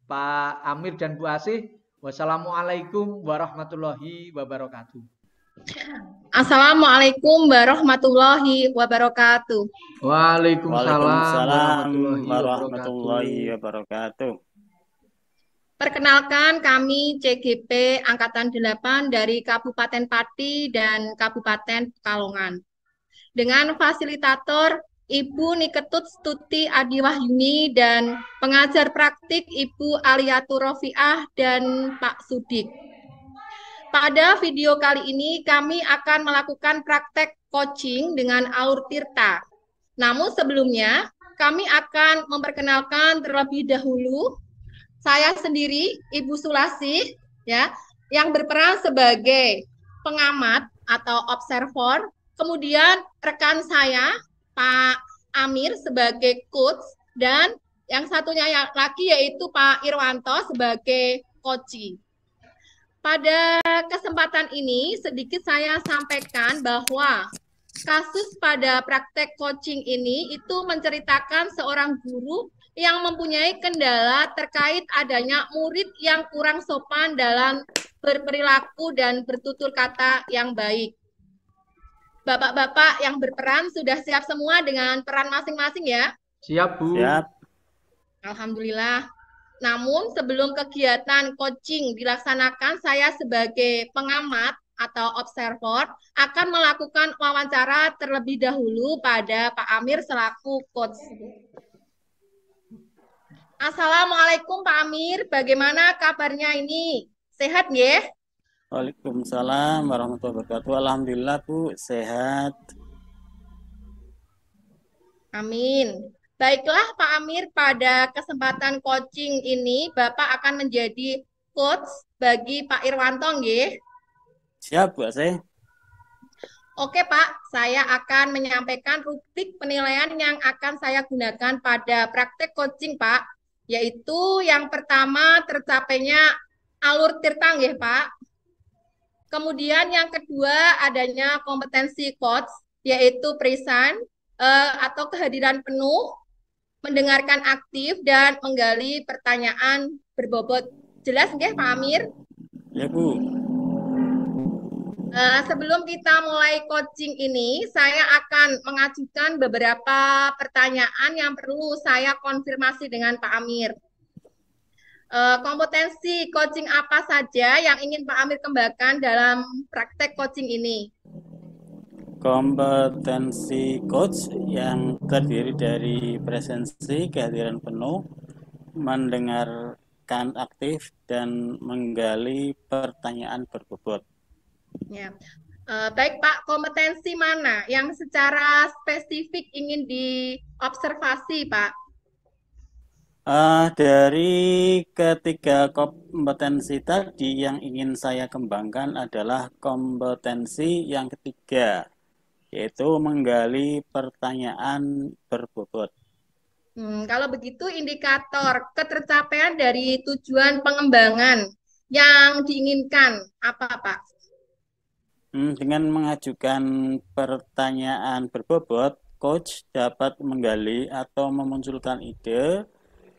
Pak Amir dan Bu Asih. Wassalamualaikum warahmatullahi wabarakatuh. Assalamualaikum warahmatullahi wabarakatuh. Waalaikumsalam warahmatullahi wabarakatuh. Perkenalkan, kami CGP Angkatan 8 dari Kabupaten Pati dan Kabupaten Pekalongan. Dengan fasilitator Ibu Niketut Stuti Adiwahyuni dan pengajar praktik Ibu Aliatur Rofiah dan Pak Sudik. Pada video kali ini kami akan melakukan praktek coaching dengan Alur Tirta. Namun sebelumnya kami akan memperkenalkan terlebih dahulu saya sendiri, Ibu Sulasi, ya, yang berperan sebagai pengamat atau observer. Kemudian rekan saya, Pak Amir sebagai coach, dan yang satunya lagi yaitu Pak Irwanto sebagai coach. Pada kesempatan ini sedikit saya sampaikan bahwa kasus pada praktek coaching ini itu menceritakan seorang guru yang mempunyai kendala terkait adanya murid yang kurang sopan dalam berperilaku dan bertutur kata yang baik. Bapak-bapak yang berperan sudah siap semua dengan peran masing-masing ya? Siap, Bu. Siap. Alhamdulillah. Namun sebelum kegiatan coaching dilaksanakan, saya sebagai pengamat atau observer akan melakukan wawancara terlebih dahulu pada Pak Amir selaku coach. Assalamualaikum Pak Amir, bagaimana kabarnya ini? Sehat ya? Waalaikumsalam warahmatullahi wabarakatuh. Alhamdulillah Bu, sehat. Amin. Baiklah Pak Amir, pada kesempatan coaching ini Bapak akan menjadi coach bagi Pak Irwanto nggih? Siap Bu Asih. Oke Pak, saya akan menyampaikan rubrik penilaian yang akan saya gunakan pada praktek coaching Pak, yaitu yang pertama tercapainya alur tirta nggih Pak. Kemudian yang kedua adanya kompetensi coach, yaitu present atau kehadiran penuh, mendengarkan aktif, dan menggali pertanyaan berbobot. Jelas nggih Pak Amir? Ya Bu. Sebelum kita mulai coaching ini, saya akan mengajukan beberapa pertanyaan yang perlu saya konfirmasi dengan Pak Amir. Kompetensi coaching apa saja yang ingin Pak Amir kembangkan dalam praktek coaching ini? Kompetensi coach yang terdiri dari presensi, kehadiran penuh, mendengarkan aktif, dan menggali pertanyaan berbobot. Ya. Baik Pak, kompetensi mana yang secara spesifik ingin diobservasi Pak? Dari ketiga kompetensi tadi yang ingin saya kembangkan adalah kompetensi yang ketiga, yaitu menggali pertanyaan berbobot. Kalau begitu indikator ketercapaian dari tujuan pengembangan yang diinginkan apa, Pak? Dengan mengajukan pertanyaan berbobot, coach dapat menggali atau memunculkan ide,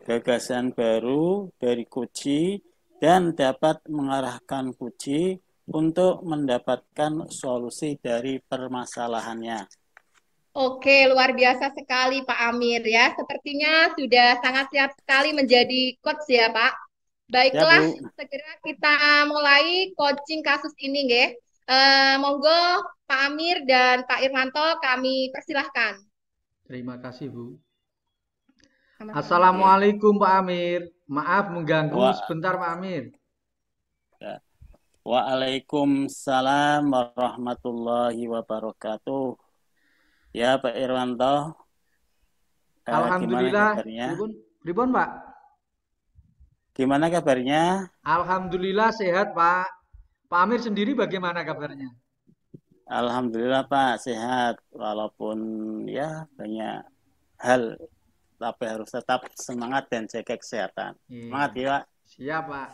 gagasan baru dari kunci, dan dapat mengarahkan kunci untuk mendapatkan solusi dari permasalahannya. Oke, luar biasa sekali Pak Amir ya. Sepertinya sudah sangat siap sekali menjadi coach ya, Pak. Ya, Baiklah, Bu. segera kita mulai coaching kasus ini, nggih. Monggo Pak Amir dan Pak Irwanto kami persilahkan. Terima kasih, Bu. Sama-sama. Assalamualaikum Pak Amir. Maaf mengganggu Wa- sebentar Pak Amir. ya. Waalaikumsalam warahmatullahi wabarakatuh. Ya, Pak Irwanto, gimana Alhamdulillah. kabarnya? Pripun, Pak? Gimana kabarnya? Alhamdulillah sehat, Pak. Pak Amir sendiri bagaimana kabarnya? Alhamdulillah Pak, sehat. Walaupun ya banyak hal, tapi harus tetap semangat dan jaga kesehatan. Semangat Iya. ya Pak. Siap, Pak.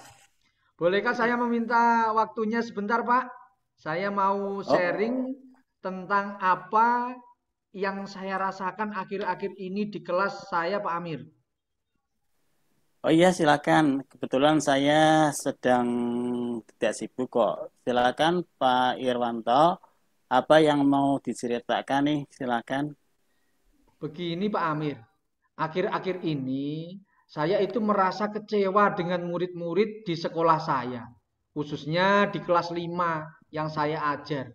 Bolehkah saya meminta waktunya sebentar, Pak? Saya mau Oh, sharing tentang apa yang saya rasakan akhir-akhir ini di kelas saya, Pak Amir. oh iya silakan. Kebetulan saya sedang tidak sibuk kok. Silakan Pak Irwanto. Apa yang mau diceritakan nih? Silakan. Begini Pak Amir, akhir-akhir ini saya itu merasa kecewa dengan murid-murid di sekolah saya, khususnya di kelas 5 yang saya ajar.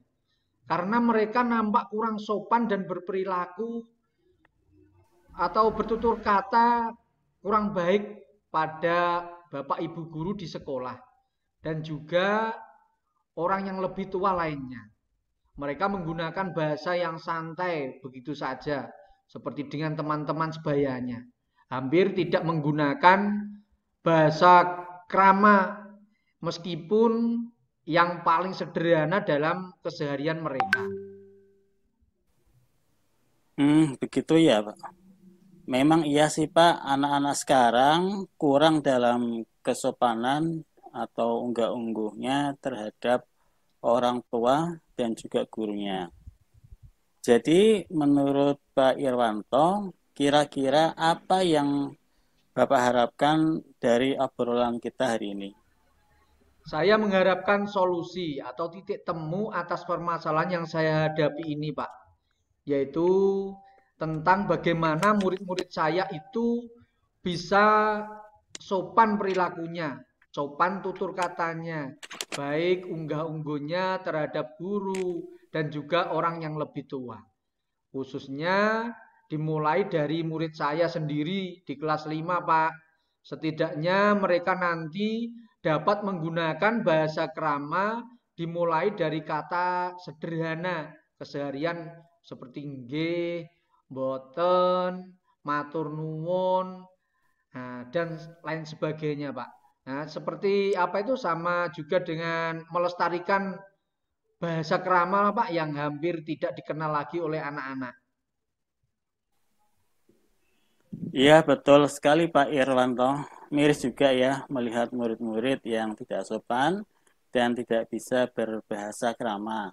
Karena mereka nampak kurang sopan dan berperilaku atau bertutur kata kurang baik pada Bapak Ibu guru di sekolah dan juga orang yang lebih tua lainnya. Mereka menggunakan bahasa yang santai begitu saja, seperti dengan teman-teman sebayanya. Hampir tidak menggunakan bahasa krama, meskipun yang paling sederhana dalam keseharian mereka. Begitu ya Pak. Memang iya sih Pak, anak-anak sekarang kurang dalam kesopanan atau unggah-ungguhnya terhadap orang tua dan juga gurunya. Jadi menurut Pak Irwanto, kira-kira apa yang Bapak harapkan dari obrolan kita hari ini? Saya mengharapkan solusi atau titik temu atas permasalahan yang saya hadapi ini, Pak. Yaitu tentang bagaimana murid-murid saya itu bisa sopan perilakunya, sopan tutur katanya, baik unggah-ungguhnya terhadap guru dan juga orang yang lebih tua. Khususnya dimulai dari murid saya sendiri di kelas 5, Pak. Setidaknya mereka nanti dapat menggunakan bahasa krama dimulai dari kata sederhana keseharian seperti nggih, mboten, matur nuwun, dan lain sebagainya, Pak. Nah, seperti apa itu sama juga dengan melestarikan bahasa krama, Pak, yang hampir tidak dikenal lagi oleh anak-anak. Iya betul sekali Pak Irwanto. Miris juga ya melihat murid-murid yang tidak sopan dan tidak bisa berbahasa krama.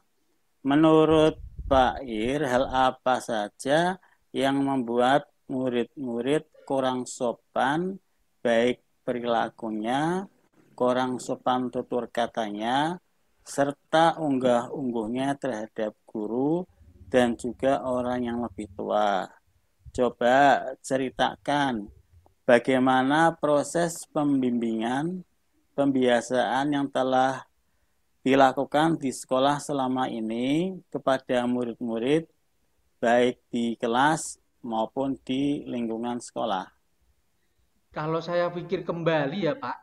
Menurut Pak Ir, hal apa saja yang membuat murid-murid kurang sopan, baik perilakunya, kurang sopan tutur katanya, serta unggah-ungguhnya terhadap guru dan juga orang yang lebih tua? Coba ceritakan bagaimana proses pembimbingan, pembiasaan yang telah dilakukan di sekolah selama ini kepada murid-murid, baik di kelas maupun di lingkungan sekolah. Kalau saya pikir kembali ya Pak,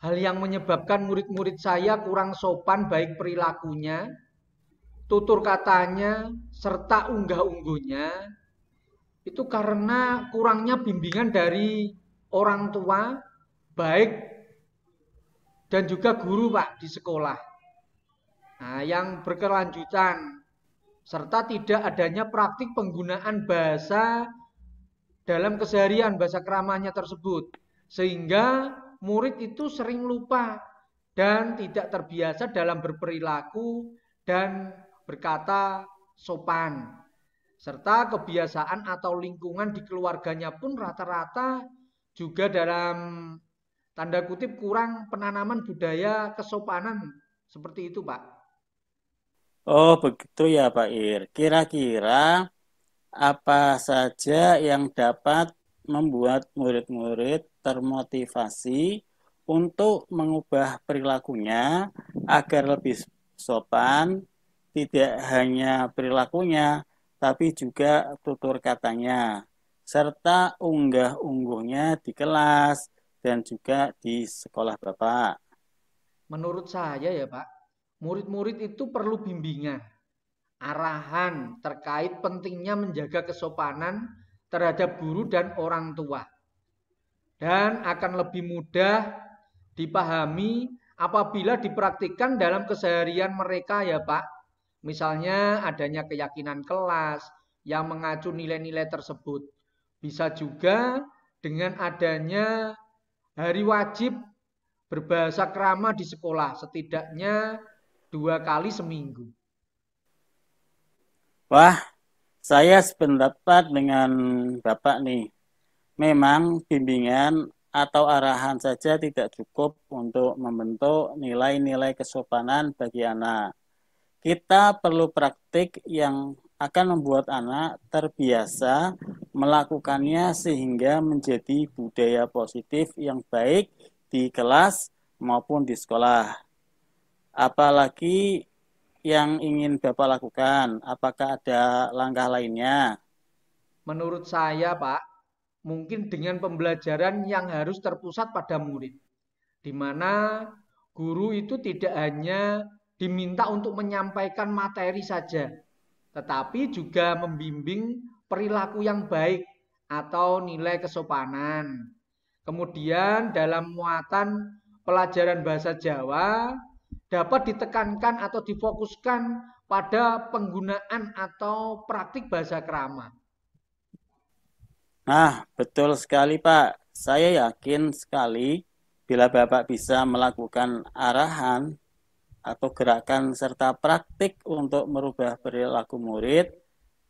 hal yang menyebabkan murid-murid saya kurang sopan baik perilakunya, tutur katanya, serta unggah-ungguhnya, itu karena kurangnya bimbingan dari orang tua, baik dan juga guru Pak di sekolah. Nah, yang berkelanjutan serta tidak adanya praktik penggunaan bahasa dalam keseharian, bahasa keramanya tersebut. Sehingga murid itu sering lupa dan tidak terbiasa dalam berperilaku dan berkata sopan. Serta kebiasaan atau lingkungan di keluarganya pun rata-rata juga dalam tanda kutip kurang penanaman budaya kesopanan. Seperti itu Pak. Oh, begitu ya Pak Ir. Kira-kira apa saja yang dapat membuat murid-murid termotivasi untuk mengubah perilakunya agar lebih sopan, tidak hanya perilakunya, tapi juga tutur katanya, serta unggah-ungguhnya di kelas dan juga di sekolah Bapak. Menurut saya ya Pak, murid-murid itu perlu bimbingan, arahan terkait pentingnya menjaga kesopanan terhadap guru dan orang tua. Dan akan lebih mudah dipahami apabila dipraktikkan dalam keseharian mereka ya Pak. Misalnya adanya keyakinan kelas yang mengacu nilai-nilai tersebut. Bisa juga dengan adanya hari wajib berbahasa krama di sekolah setidaknya 2 kali seminggu. Wah, saya sependapat dengan Bapak nih. Memang bimbingan atau arahan saja tidak cukup untuk membentuk nilai-nilai kesopanan bagi anak. Kita perlu praktik yang akan membuat anak terbiasa melakukannya sehingga menjadi budaya positif yang baik di kelas maupun di sekolah. Apalagi yang ingin Bapak lakukan? Apakah ada langkah lainnya? Menurut saya Pak, mungkin dengan pembelajaran yang harus terpusat pada murid. Di mana guru itu tidak hanya diminta untuk menyampaikan materi saja, tetapi juga membimbing perilaku yang baik atau nilai kesopanan. Kemudian dalam muatan pelajaran bahasa Jawa dapat ditekankan atau difokuskan pada penggunaan atau praktik bahasa krama. Nah, betul sekali Pak. Saya yakin sekali bila Bapak bisa melakukan arahan atau gerakan serta praktik untuk merubah perilaku murid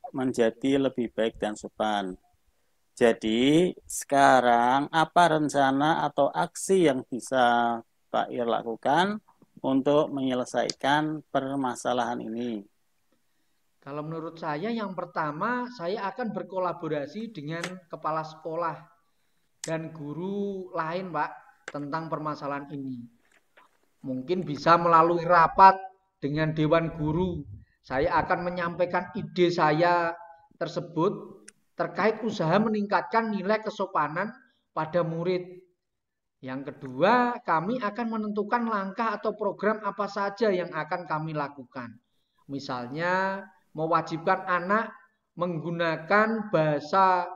menjadi lebih baik dan sopan. Jadi, sekarang apa rencana atau aksi yang bisa Pak Ir lakukan untuk menyelesaikan permasalahan ini? Kalau menurut saya yang pertama saya akan berkolaborasi dengan kepala sekolah dan guru lain Pak tentang permasalahan ini. Mungkin bisa melalui rapat dengan dewan guru. Saya akan menyampaikan ide saya tersebut terkait usaha meningkatkan nilai kesopanan pada murid. Yang kedua, kami akan menentukan langkah atau program apa saja yang akan kami lakukan. Misalnya, mewajibkan anak menggunakan bahasa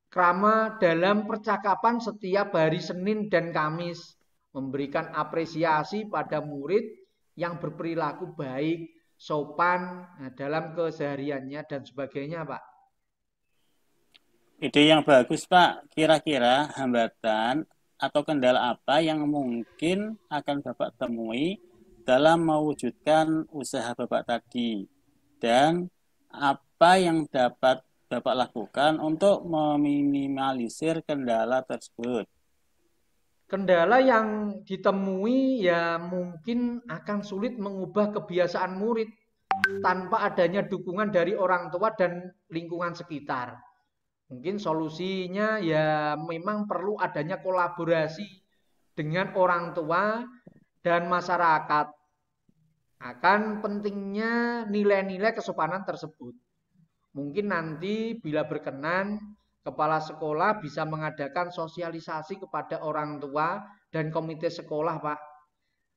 krama dalam percakapan setiap hari Senin dan Kamis. Memberikan apresiasi pada murid yang berperilaku baik, sopan dalam kesehariannya dan sebagainya, Pak. Ide yang bagus, Pak. Kira-kira hambatan atau kendala apa yang mungkin akan Bapak temui dalam mewujudkan usaha Bapak tadi? Dan apa yang dapat Bapak lakukan untuk meminimalisir kendala tersebut? Kendala yang ditemui ya mungkin akan sulit mengubah kebiasaan murid tanpa adanya dukungan dari orang tua dan lingkungan sekitar. Mungkin solusinya ya memang perlu adanya kolaborasi dengan orang tua dan masyarakat akan pentingnya nilai-nilai kesopanan tersebut. Mungkin nanti bila berkenan, kepala sekolah bisa mengadakan sosialisasi kepada orang tua dan komite sekolah, Pak.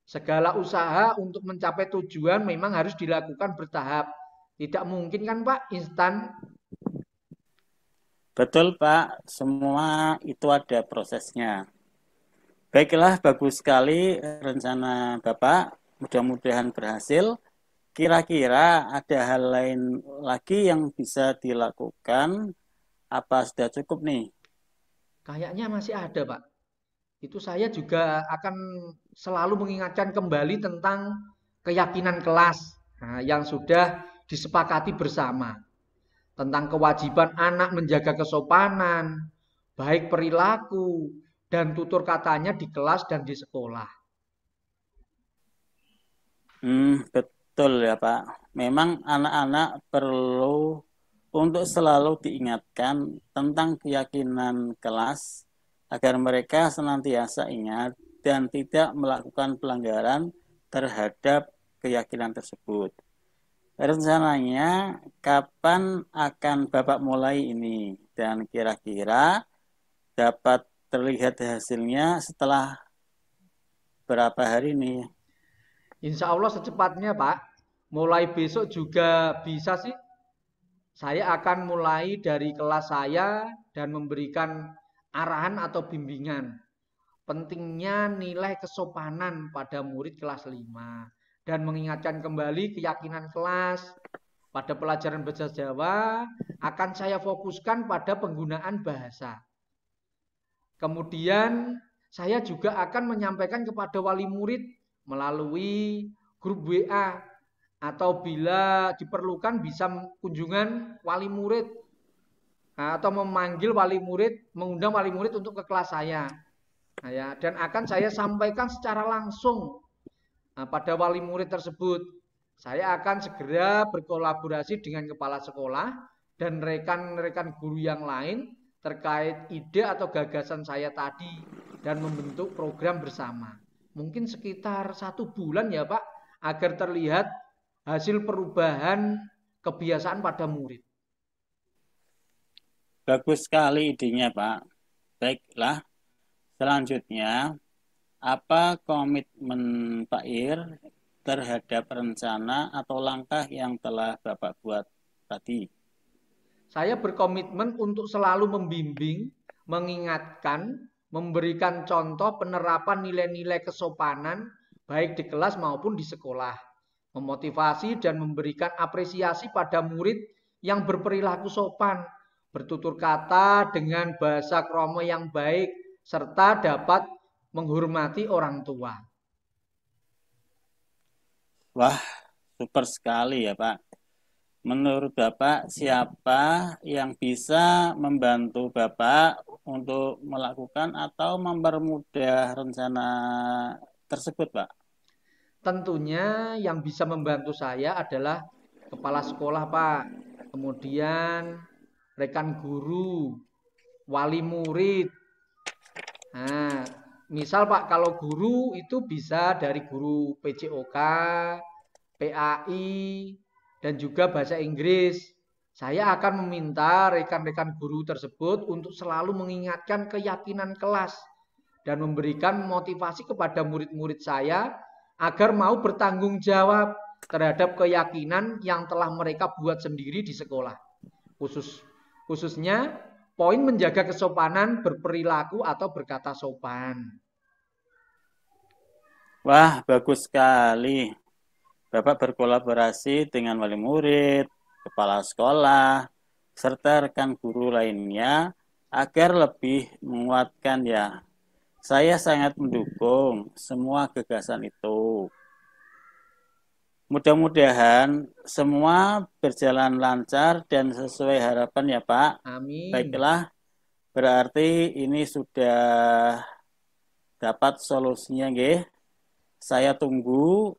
Segala usaha untuk mencapai tujuan memang harus dilakukan bertahap. Tidak mungkin kan, Pak, instan. Betul, Pak. Semua itu ada prosesnya. Baiklah, bagus sekali rencana Bapak. Mudah-mudahan berhasil. Kira-kira ada hal lain lagi yang bisa dilakukan? Apa sudah cukup nih? Kayaknya masih ada, Pak. Itu saya juga akan selalu mengingatkan kembali tentang keyakinan kelas yang sudah disepakati bersama. Tentang kewajiban anak menjaga kesopanan, baik perilaku, dan tutur katanya di kelas dan di sekolah. Betul ya Pak. Memang anak-anak perlu untuk selalu diingatkan tentang keyakinan kelas agar mereka senantiasa ingat dan tidak melakukan pelanggaran terhadap keyakinan tersebut. Rencananya kapan akan Bapak mulai ini? Dan kira-kira dapat terlihat hasilnya setelah berapa hari ini? Insya Allah secepatnya Pak, mulai besok juga bisa sih. Saya akan mulai dari kelas saya dan memberikan arahan atau bimbingan. Pentingnya nilai kesopanan pada murid kelas 5 dan mengingatkan kembali keyakinan kelas. Pada pelajaran bahasa Jawa akan saya fokuskan pada penggunaan bahasa. Kemudian saya juga akan menyampaikan kepada wali murid melalui grup WA atau bila diperlukan bisa kunjungan wali murid atau memanggil wali murid, mengundang wali murid untuk ke kelas saya. Nah, ya, dan akan saya sampaikan secara langsung pada wali murid tersebut. Saya akan segera berkolaborasi dengan kepala sekolah dan rekan-rekan guru yang lain terkait ide atau gagasan saya tadi dan membentuk program bersama. Mungkin sekitar 1 bulan ya Pak, agar terlihat hasil perubahan kebiasaan pada murid. Bagus sekali idenya, Pak. Baiklah, selanjutnya, apa komitmen Pak Ir terhadap rencana atau langkah yang telah Bapak buat tadi? Saya berkomitmen untuk selalu membimbing, mengingatkan, memberikan contoh penerapan nilai-nilai kesopanan baik di kelas maupun di sekolah. Memotivasi dan memberikan apresiasi pada murid yang berperilaku sopan, bertutur kata dengan bahasa krama yang baik, serta dapat menghormati orang tua. Wah, super sekali ya Pak. Menurut Bapak, siapa yang bisa membantu Bapak untuk melakukan atau mempermudah rencana tersebut, Pak? Tentunya yang bisa membantu saya adalah kepala sekolah, Pak. Kemudian rekan guru, wali murid. Nah, misal Pak, kalau guru itu bisa dari guru PJOK, PAI, dan juga bahasa Inggris. Saya akan meminta rekan-rekan guru tersebut untuk selalu mengingatkan keyakinan kelas dan memberikan motivasi kepada murid-murid saya agar mau bertanggung jawab terhadap keyakinan yang telah mereka buat sendiri di sekolah. Khususnya poin menjaga kesopanan berperilaku atau berkata sopan. Wah, bagus sekali. Bapak berkolaborasi dengan wali murid, kepala sekolah, serta rekan guru lainnya agar lebih menguatkan ya. Saya sangat mendukung semua gagasan itu. Mudah-mudahan semua berjalan lancar dan sesuai harapan ya Pak. Amin. Baiklah, berarti ini sudah dapat solusinya nggih. Saya tunggu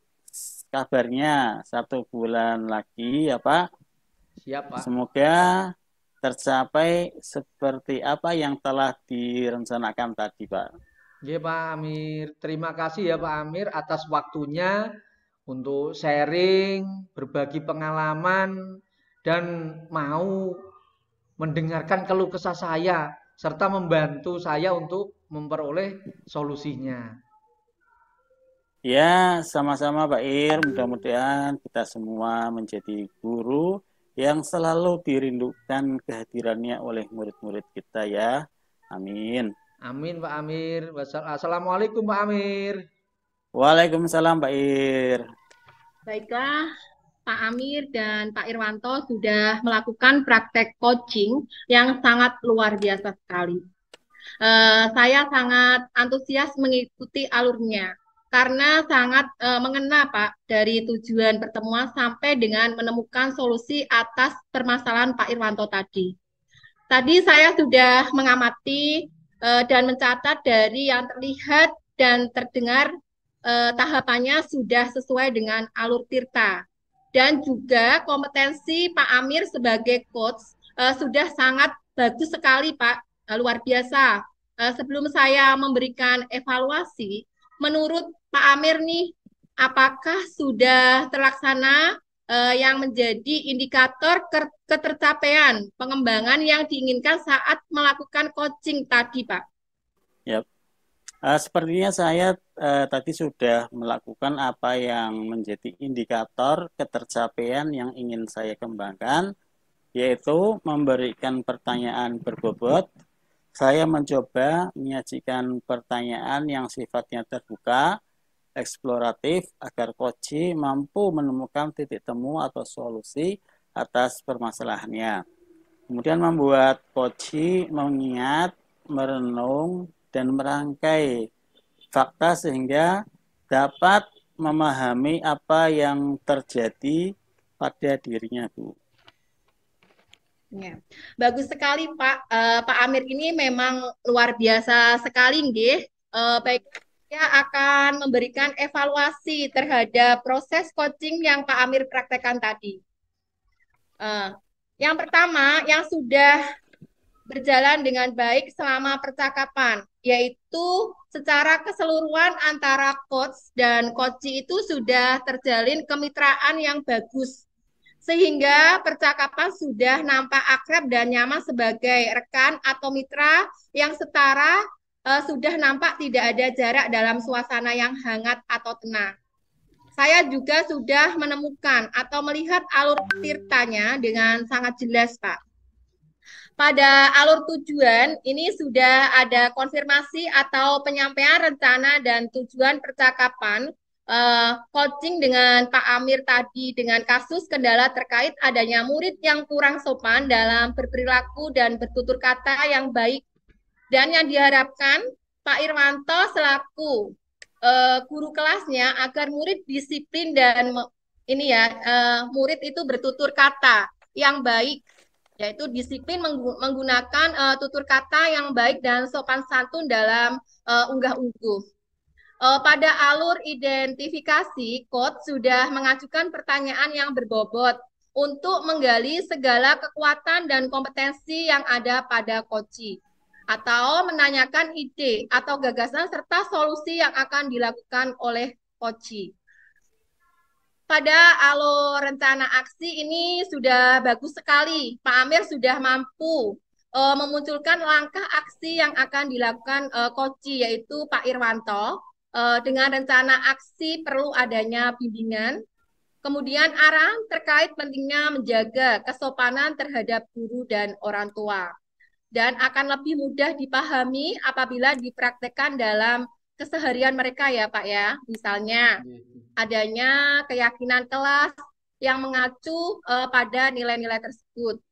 kabarnya 1 bulan lagi ya Pak. Siap Pak. Semoga tercapai seperti apa yang telah direncanakan tadi Pak. Ya Pak Amir, terima kasih ya Pak Amir atas waktunya untuk sharing, berbagi pengalaman, dan mau mendengarkan keluh kesah saya, serta membantu saya untuk memperoleh solusinya. Ya, sama-sama Pak Ir. Mudah-mudahan kita semua menjadi guru yang selalu dirindukan kehadirannya oleh murid-murid kita ya. Amin. Amin Pak Amir. Assalamualaikum Pak Amir. Waalaikumsalam Pak Ir. Baiklah, Pak Amir dan Pak Irwanto sudah melakukan praktek coaching yang sangat luar biasa sekali. Saya sangat antusias mengikuti alurnya karena sangat mengena Pak dari tujuan pertemuan sampai dengan menemukan solusi atas permasalahan Pak Irwanto tadi. Tadi saya sudah mengamati dan mencatat dari yang terlihat dan terdengar tahapannya sudah sesuai dengan alur Tirta. Dan juga kompetensi Pak Amir sebagai coach sudah sangat bagus sekali Pak, luar biasa. Sebelum saya memberikan evaluasi, menurut Pak Amir nih, apakah sudah terlaksana yang menjadi indikator ketercapaian pengembangan yang diinginkan saat melakukan coaching tadi, Pak? Yap. Sepertinya saya tadi sudah melakukan apa yang menjadi indikator ketercapaian yang ingin saya kembangkan, yaitu memberikan pertanyaan berbobot. Saya mencoba menyajikan pertanyaan yang sifatnya terbuka, eksploratif, agar coach mampu menemukan titik temu atau solusi atas permasalahannya. Kemudian membuat coach mengingat, merenung, dan merangkai fakta sehingga dapat memahami apa yang terjadi pada dirinya, Bu. Ya, bagus sekali Pak. Pak Amir ini memang luar biasa sekali, nggih. Baik, saya akan memberikan evaluasi terhadap proses coaching yang Pak Amir praktekkan tadi. Yang pertama, yang sudah berjalan dengan baik selama percakapan, yaitu secara keseluruhan antara coach dan coachee itu sudah terjalin kemitraan yang bagus, sehingga percakapan sudah nampak akrab dan nyaman sebagai rekan atau mitra yang setara, sudah nampak tidak ada jarak dalam suasana yang hangat atau tenang. Saya juga sudah menemukan atau melihat alur tirtanya dengan sangat jelas, Pak. Pada alur tujuan, ini sudah ada konfirmasi atau penyampaian rencana dan tujuan percakapan coaching dengan Pak Amir tadi dengan kasus kendala terkait adanya murid yang kurang sopan dalam berperilaku dan bertutur kata yang baik. Dan yang diharapkan Pak Irwanto selaku guru kelasnya agar murid disiplin dan ini ya murid itu bertutur kata yang baik, yaitu disiplin menggunakan tutur kata yang baik dan sopan santun dalam unggah-ungguh. Pada alur identifikasi, coach sudah mengajukan pertanyaan yang berbobot untuk menggali segala kekuatan dan kompetensi yang ada pada coachee, atau menanyakan ide atau gagasan serta solusi yang akan dilakukan oleh coachee. Pada alur rencana aksi ini sudah bagus sekali. Pak Amir sudah mampu memunculkan langkah aksi yang akan dilakukan coachee, yaitu Pak Irwanto. Dengan rencana aksi perlu adanya bimbingan, kemudian arahan terkait pentingnya menjaga kesopanan terhadap guru dan orang tua. Dan akan lebih mudah dipahami apabila dipraktekkan dalam keseharian mereka ya Pak ya. Misalnya adanya keyakinan kelas yang mengacu pada nilai-nilai tersebut.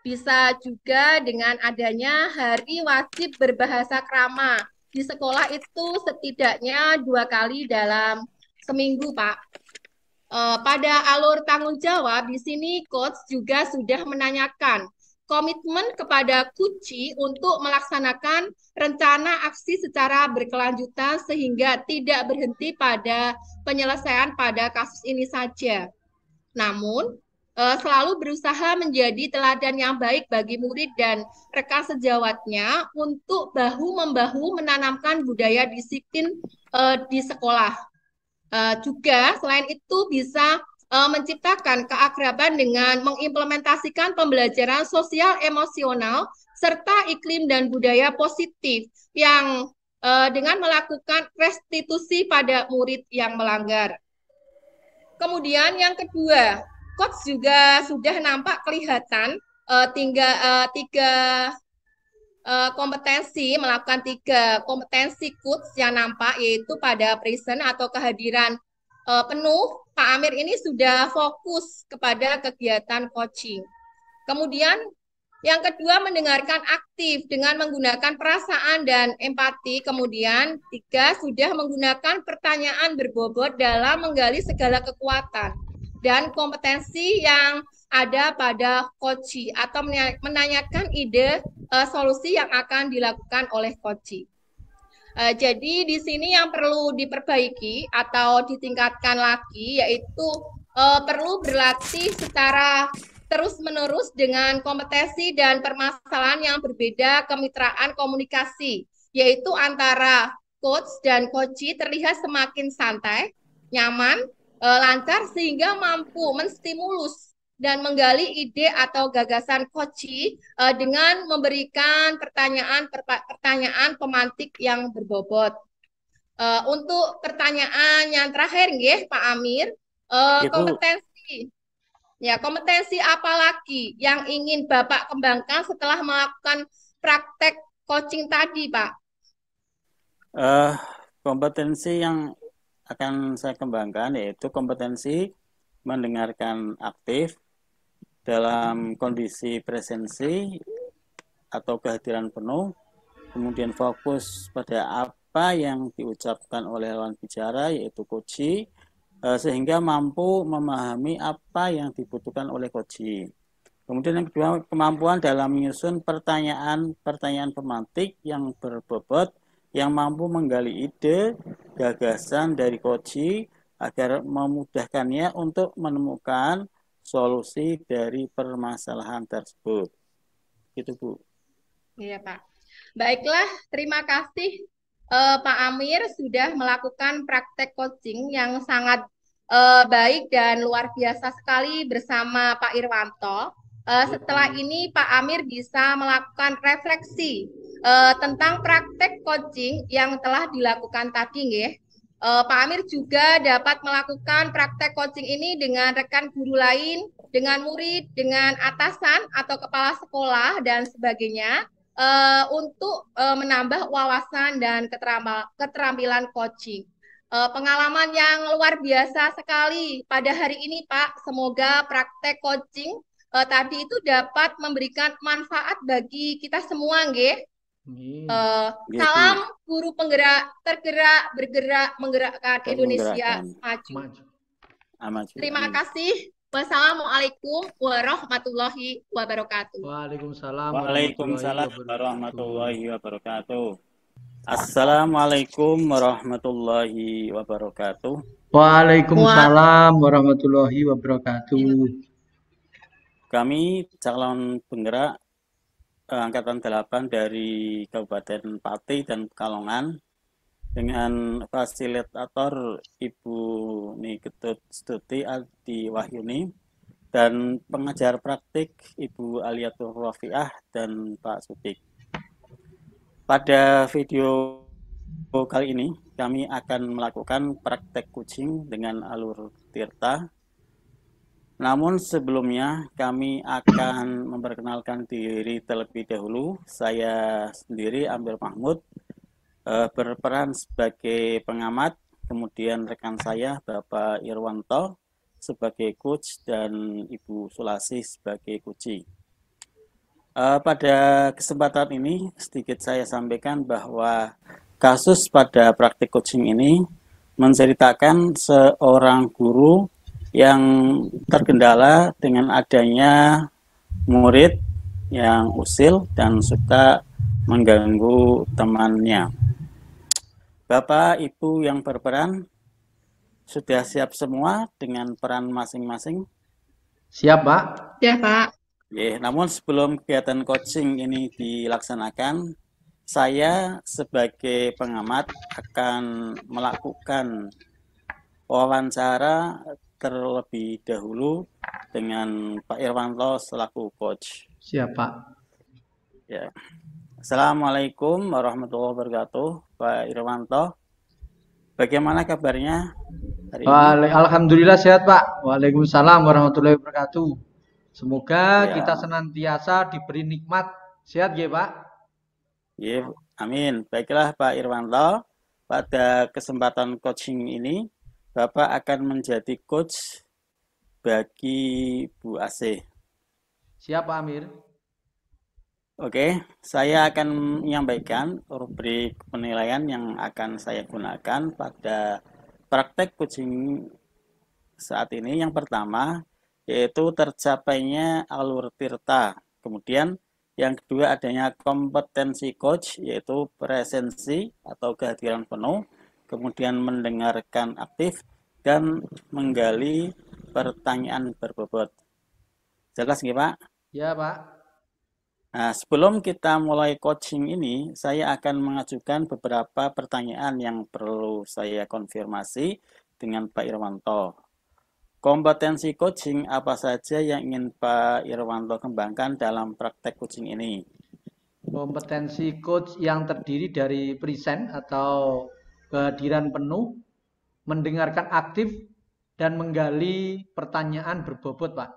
Bisa juga dengan adanya hari wajib berbahasa krama. Di sekolah itu setidaknya 2 kali dalam seminggu, Pak. Pada alur tanggung jawab, di sini coach juga sudah menanyakan komitmen kepada coachee untuk melaksanakan rencana aksi secara berkelanjutan sehingga tidak berhenti pada penyelesaian pada kasus ini saja. Namun, selalu berusaha menjadi teladan yang baik bagi murid dan rekan sejawatnya untuk bahu-membahu menanamkan budaya disiplin di sekolah. Juga selain itu bisa menciptakan keakraban dengan mengimplementasikan pembelajaran sosial emosional serta iklim dan budaya positif yang dengan melakukan restitusi pada murid yang melanggar. Kemudian yang kedua, coach juga sudah nampak kelihatan tiga kompetensi, melakukan 3 kompetensi coach yang nampak, yaitu pada present atau kehadiran penuh, Pak Amir ini sudah fokus kepada kegiatan coaching. Kemudian yang kedua, mendengarkan aktif dengan menggunakan perasaan dan empati. Kemudian 3, sudah menggunakan pertanyaan berbobot dalam menggali segala kekuatan dan kompetensi yang ada pada coach atau menanyakan ide solusi yang akan dilakukan oleh coach. Jadi di sini yang perlu diperbaiki atau ditingkatkan lagi yaitu perlu berlatih secara terus-menerus dengan kompetensi dan permasalahan yang berbeda kemitraan komunikasi, yaitu antara coach dan coachee terlihat semakin santai, nyaman, lancar sehingga mampu menstimulus dan menggali ide atau gagasan coachee dengan memberikan pertanyaan pemantik yang berbobot. Untuk pertanyaan yang terakhir, nggih, Pak Amir, kompetensi apa lagi yang ingin Bapak kembangkan setelah melakukan praktek coaching tadi, Pak? Kompetensi yang akan saya kembangkan yaitu kompetensi mendengarkan aktif dalam kondisi presensi atau kehadiran penuh, kemudian fokus pada apa yang diucapkan oleh lawan bicara yaitu coachee, sehingga mampu memahami apa yang dibutuhkan oleh coachee. Kemudian yang kedua, kemampuan dalam menyusun pertanyaan pemantik yang berbobot, yang mampu menggali ide, gagasan dari coachee agar memudahkannya untuk menemukan solusi dari permasalahan tersebut. Gitu, Bu. Iya, Pak. Baiklah, terima kasih Pak Amir sudah melakukan praktek coaching yang sangat baik dan luar biasa sekali bersama Pak Irwanto. Setelah ini Pak Amir bisa melakukan refleksi tentang praktek coaching yang telah dilakukan tadi, nggih. Pak Amir juga dapat melakukan praktek coaching ini dengan rekan guru lain, dengan murid, dengan atasan atau kepala sekolah dan sebagainya. Untuk menambah wawasan dan keterampilan coaching. Pengalaman yang luar biasa sekali pada hari ini, Pak. Semoga praktek coaching tadi itu dapat memberikan manfaat bagi kita semua, nggih. Salam guru penggerak, tergerak, bergerak, menggerakkan Indonesia maju. Terima kasih. Wassalamualaikum warahmatullahi wabarakatuh. Waalaikumsalam warahmatullahi wabarakatuh. Assalamualaikum warahmatullahi wabarakatuh. Waalaikumsalam warahmatullahi wabarakatuh. Kami calon penggerak Angkatan 8 dari Kabupaten Pati dan Pekalongan dengan fasilitator Ibu Niketut Stuti Adi Wahyuni dan pengajar praktik Ibu Aliatul Rafiah dan Pak Sutik. Pada video kali ini kami akan melakukan praktek coaching dengan alur tirta. Namun sebelumnya kami akan memperkenalkan diri terlebih dahulu. Saya sendiri Amir Mahmud, berperan sebagai pengamat, kemudian rekan saya Bapak Irwanto sebagai coach dan Ibu Sulasi sebagai coachee. Pada kesempatan ini sedikit saya sampaikan bahwa kasus pada praktik coaching ini menceritakan seorang guru yang terkendala dengan adanya murid yang usil dan suka mengganggu temannya. Bapak, Ibu yang berperan, sudah siap semua dengan peran masing-masing? Siap, Pak. Ya, Pak. Namun sebelum kegiatan coaching ini dilaksanakan, saya sebagai pengamat akan melakukan wawancara terlebih dahulu dengan Pak Irwanto selaku coach. Siap, Pak. Ya. Assalamualaikum warahmatullahi wabarakatuh, Pak Irwanto. Bagaimana kabarnya? hari ini? Alhamdulillah sehat Pak. Waalaikumsalam warahmatullahi wabarakatuh. Semoga kita Ya, senantiasa diberi nikmat. Sehat ya Pak? ya, amin. Baiklah Pak Irwanto, pada kesempatan coaching ini, Bapak akan menjadi coach bagi Bu Asih. Siap Pak Amir? Oke, saya akan menyampaikan rubrik penilaian yang akan saya gunakan pada praktek coaching saat ini. Yang pertama, yaitu tercapainya alur tirta. Kemudian yang kedua adanya kompetensi coach, yaitu presensi atau kehadiran penuh, kemudian mendengarkan aktif, dan menggali pertanyaan berbobot. Jelas nggih Pak? Ya Pak. Nah, sebelum kita mulai coaching ini, saya akan mengajukan beberapa pertanyaan yang perlu saya konfirmasi dengan Pak Irwanto. Kompetensi coaching apa saja yang ingin Pak Irwanto kembangkan dalam praktek coaching ini? Kompetensi coach yang terdiri dari present atau kehadiran penuh, mendengarkan aktif, dan menggali pertanyaan berbobot Pak.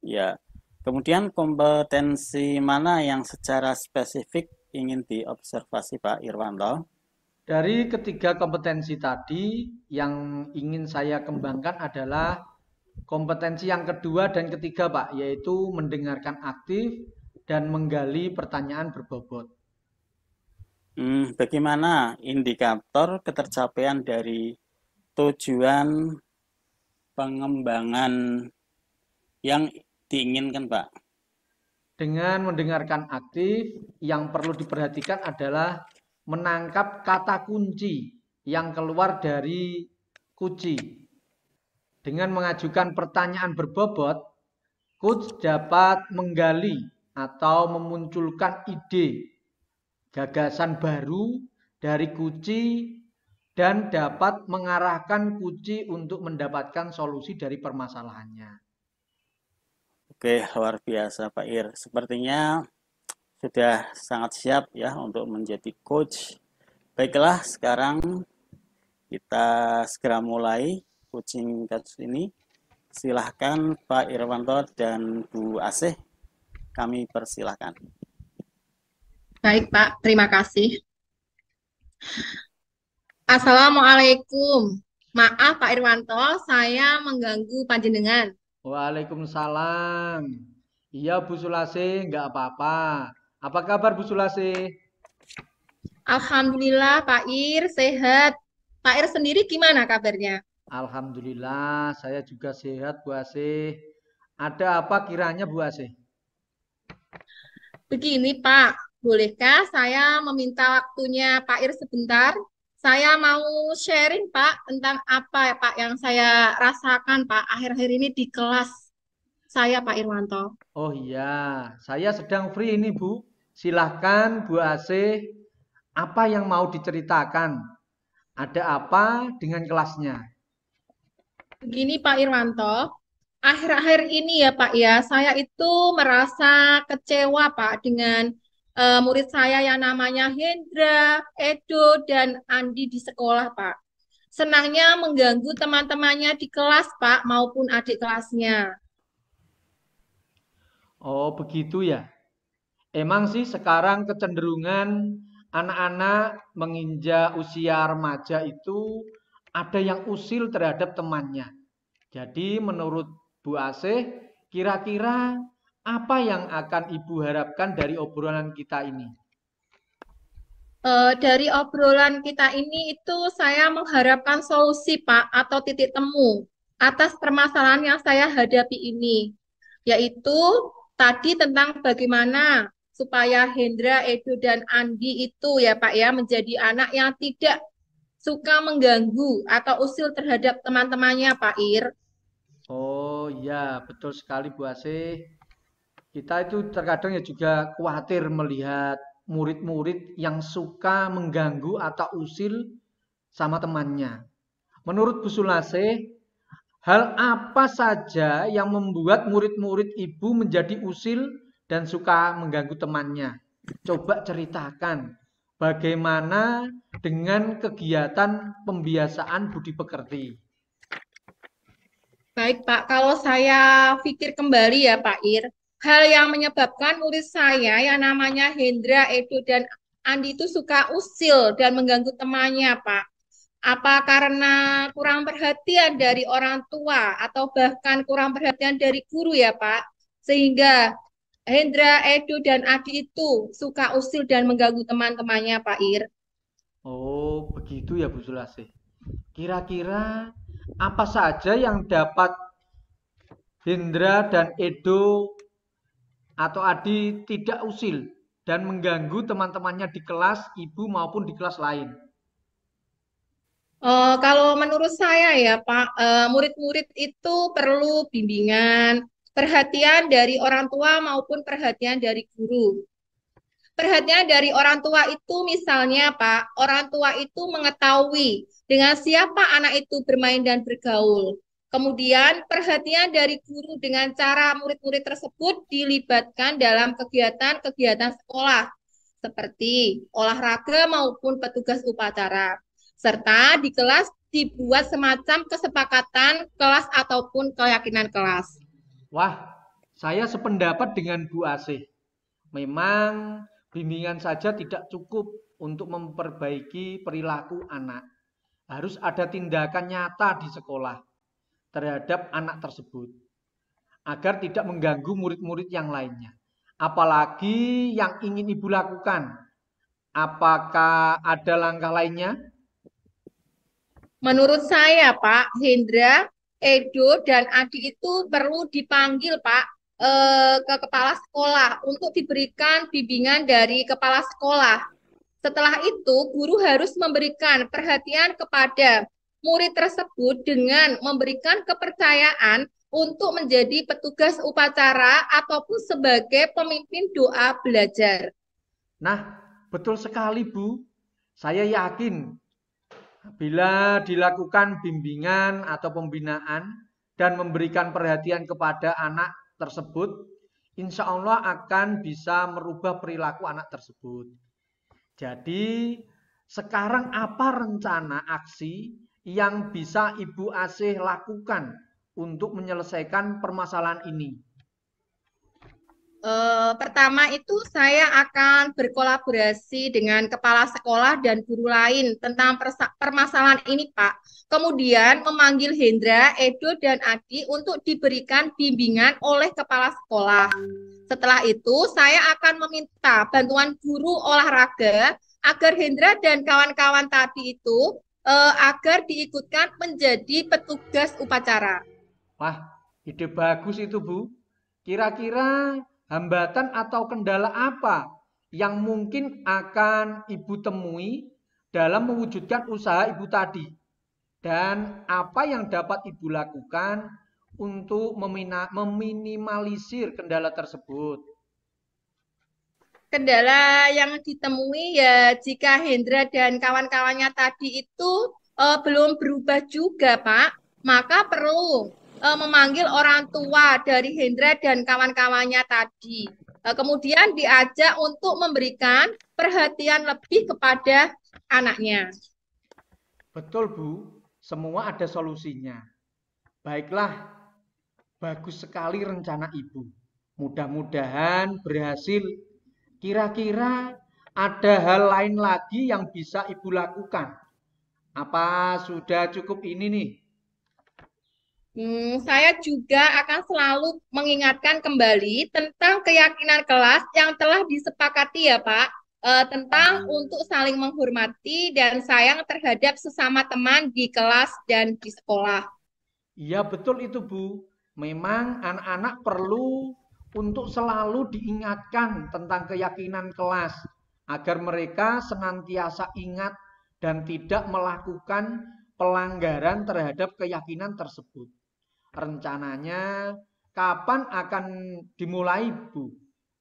Ya, kemudian kompetensi mana yang secara spesifik ingin diobservasi Pak Irwanto? Dari ketiga kompetensi tadi, yang ingin saya kembangkan adalah kompetensi yang kedua dan ketiga Pak, yaitu mendengarkan aktif dan menggali pertanyaan berbobot. Bagaimana indikator ketercapaian dari tujuan pengembangan yang diinginkan, Pak? Dengan mendengarkan aktif, yang perlu diperhatikan adalah menangkap kata kunci yang keluar dari kunci. Dengan mengajukan pertanyaan berbobot, coach dapat menggali atau memunculkan ide, gagasan baru dari kunci dan dapat mengarahkan kunci untuk mendapatkan solusi dari permasalahannya. Oke, luar biasa Pak Ir. Sepertinya sudah sangat siap ya untuk menjadi coach. Baiklah, sekarang kita segera mulai coaching kasus ini. Silahkan Pak Irwanto dan Bu Asih, kami persilahkan. Baik, Pak. Terima kasih. Assalamualaikum. Maaf, Pak Irwanto, saya mengganggu panjenengan. Waalaikumsalam. Iya Bu Sulase, nggak apa-apa. Apa kabar Bu Sulase? Alhamdulillah, Pak Ir, sehat. Pak Ir sendiri gimana kabarnya? Alhamdulillah, saya juga sehat Bu Asih. Ada apa kiranya Bu Asih? Begini, Pak. Bolehkah saya meminta waktunya Pak Ir sebentar? Saya mau sharing, Pak, tentang apa ya, Pak, yang saya rasakan, Pak, akhir-akhir ini di kelas saya, Pak Irwanto. Oh iya, saya sedang free ini Bu. Silahkan Bu Asih, apa yang mau diceritakan? Ada apa dengan kelasnya? Begini, Pak Irwanto, akhir-akhir ini ya, Pak, ya, saya itu merasa kecewa, Pak, dengan murid saya yang namanya Hendra, Edo, dan Andi di sekolah, Pak. Senangnya mengganggu teman-temannya di kelas, Pak, maupun adik kelasnya. Oh begitu ya. Emang sih sekarang kecenderungan anak-anak menginjak usia remaja itu ada yang usil terhadap temannya. Jadi menurut Bu Asih, kira-kira apa yang akan Ibu harapkan dari obrolan kita ini? Dari obrolan kita ini itu saya mengharapkan solusi, Pak, atau titik temu atas permasalahan yang saya hadapi ini, yaitu tadi tentang bagaimana supaya Hendra, Edo, dan Andi itu ya Pak ya menjadi anak yang tidak suka mengganggu atau usil terhadap teman-temannya Pak Ir. Oh iya, betul sekali Bu Asih. Kita itu terkadang ya juga khawatir melihat murid-murid yang suka mengganggu atau usil sama temannya. Menurut Bu Sulase, hal apa saja yang membuat murid-murid Ibu menjadi usil dan suka mengganggu temannya? Coba ceritakan bagaimana dengan kegiatan pembiasaan budi pekerti. Baik, Pak. Kalau saya pikir kembali ya, Pak Ir, hal yang menyebabkan murid saya yang namanya Hendra, Edo, dan Andi itu suka usil dan mengganggu temannya, Pak. Apa karena kurang perhatian dari orang tua atau bahkan kurang perhatian dari guru ya, Pak? Sehingga Hendra, Edo, dan Adi itu suka usil dan mengganggu teman-temannya, Pak Ir. Oh, begitu ya Bu Sulasih. Kira-kira apa saja yang dapat Hendra dan Edo atau Adi tidak usil dan mengganggu teman-temannya di kelas, ibu maupun di kelas lain? Kalau menurut saya ya Pak, murid-murid itu perlu bimbingan, perhatian dari orang tua maupun perhatian dari guru. Perhatian dari orang tua itu misalnya Pak, orang tua itu mengetahui dengan siapa anak itu bermain dan bergaul. Kemudian perhatian dari guru dengan cara murid-murid tersebut dilibatkan dalam kegiatan-kegiatan sekolah seperti olahraga maupun petugas upacara. Serta di kelas dibuat semacam kesepakatan kelas ataupun keyakinan kelas. Wah, saya sependapat dengan Bu Asih. Memang bimbingan saja tidak cukup untuk memperbaiki perilaku anak. Harus ada tindakan nyata di sekolah terhadap anak tersebut agar tidak mengganggu murid-murid yang lainnya. Apalagi yang ingin Ibu lakukan. Apakah ada langkah lainnya? Menurut saya, Pak, Hendra, Edo, dan Adi itu perlu dipanggil, Pak, ke kepala sekolah untuk diberikan bimbingan dari kepala sekolah. Setelah itu, guru harus memberikan perhatian kepada murid tersebut dengan memberikan kepercayaan untuk menjadi petugas upacara ataupun sebagai pemimpin doa belajar. Nah, betul sekali Bu. Saya yakin bila dilakukan bimbingan atau pembinaan dan memberikan perhatian kepada anak tersebut, insya Allah akan bisa merubah perilaku anak tersebut. Jadi, sekarang apa rencana aksi yang bisa Ibu Asih lakukan untuk menyelesaikan permasalahan ini? Pertama itu saya akan berkolaborasi dengan kepala sekolah dan guru lain tentang permasalahan ini, Pak. Kemudian memanggil Hendra, Edo, dan Adi untuk diberikan bimbingan oleh kepala sekolah. Setelah itu, saya akan meminta bantuan guru olahraga agar Hendra dan kawan-kawan tadi itu agar diikutkan menjadi petugas upacara. Wah, ide bagus itu Bu. Kira-kira hambatan atau kendala apa yang mungkin akan Ibu temui dalam mewujudkan usaha Ibu tadi? Dan apa yang dapat Ibu lakukan untuk meminimalisir kendala tersebut? Kendala yang ditemui ya jika Hendra dan kawan-kawannya tadi itu belum berubah juga, Pak, maka perlu memanggil orang tua dari Hendra dan kawan-kawannya tadi. Kemudian diajak untuk memberikan perhatian lebih kepada anaknya. Betul Bu, semua ada solusinya. Baiklah, bagus sekali rencana Ibu. Mudah-mudahan berhasil. Kira-kira ada hal lain lagi yang bisa Ibu lakukan? Apa sudah cukup ini nih? Saya juga akan selalu mengingatkan kembali tentang keyakinan kelas yang telah disepakati ya Pak, tentang untuk saling menghormati dan sayang terhadap sesama teman di kelas dan di sekolah. Iya betul itu Bu. Memang anak-anak perlu untuk selalu diingatkan tentang keyakinan kelas agar mereka senantiasa ingat dan tidak melakukan pelanggaran terhadap keyakinan tersebut. Rencananya kapan akan dimulai, Bu?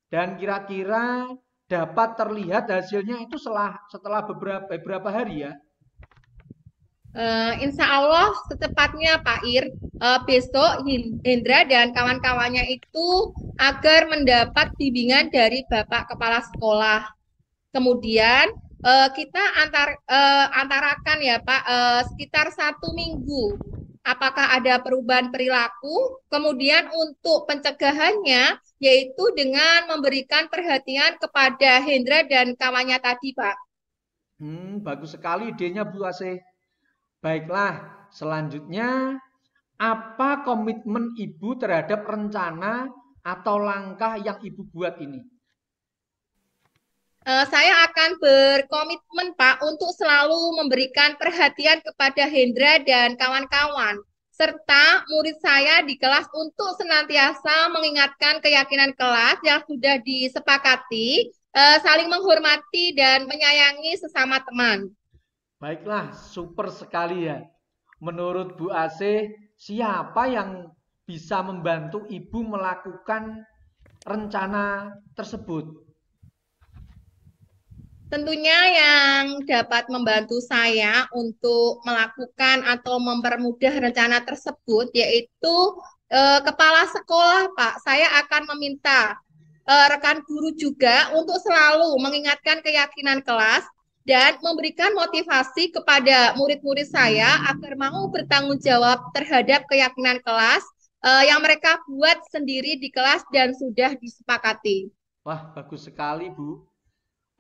Dan kira-kira dapat terlihat hasilnya itu setelah beberapa hari ya? Insya Allah secepatnya Pak Ir, besok Hendra dan kawan-kawannya itu agar mendapat bimbingan dari Bapak Kepala Sekolah. Kemudian kita antarakan ya Pak sekitar 1 minggu apakah ada perubahan perilaku. Kemudian untuk pencegahannya yaitu dengan memberikan perhatian kepada Hendra dan kawannya tadi, Pak. Bagus sekali idenya Bu Asih. Baiklah, selanjutnya apa komitmen Ibu terhadap rencana atau langkah yang Ibu buat ini? Saya akan berkomitmen, Pak, untuk selalu memberikan perhatian kepada Hendra dan kawan-kawan, serta murid saya di kelas untuk senantiasa mengingatkan keyakinan kelas yang sudah disepakati, saling menghormati dan menyayangi sesama teman. Baiklah, super sekali ya. Menurut Bu Asih, siapa yang bisa membantu Ibu melakukan rencana tersebut? Tentunya yang dapat membantu saya untuk melakukan atau mempermudah rencana tersebut yaitu kepala sekolah, Pak. Saya akan meminta rekan guru juga untuk selalu mengingatkan keyakinan kelas dan memberikan motivasi kepada murid-murid saya agar mau bertanggung jawab terhadap keyakinan kelas yang mereka buat sendiri di kelas dan sudah disepakati. Wah, bagus sekali, Bu.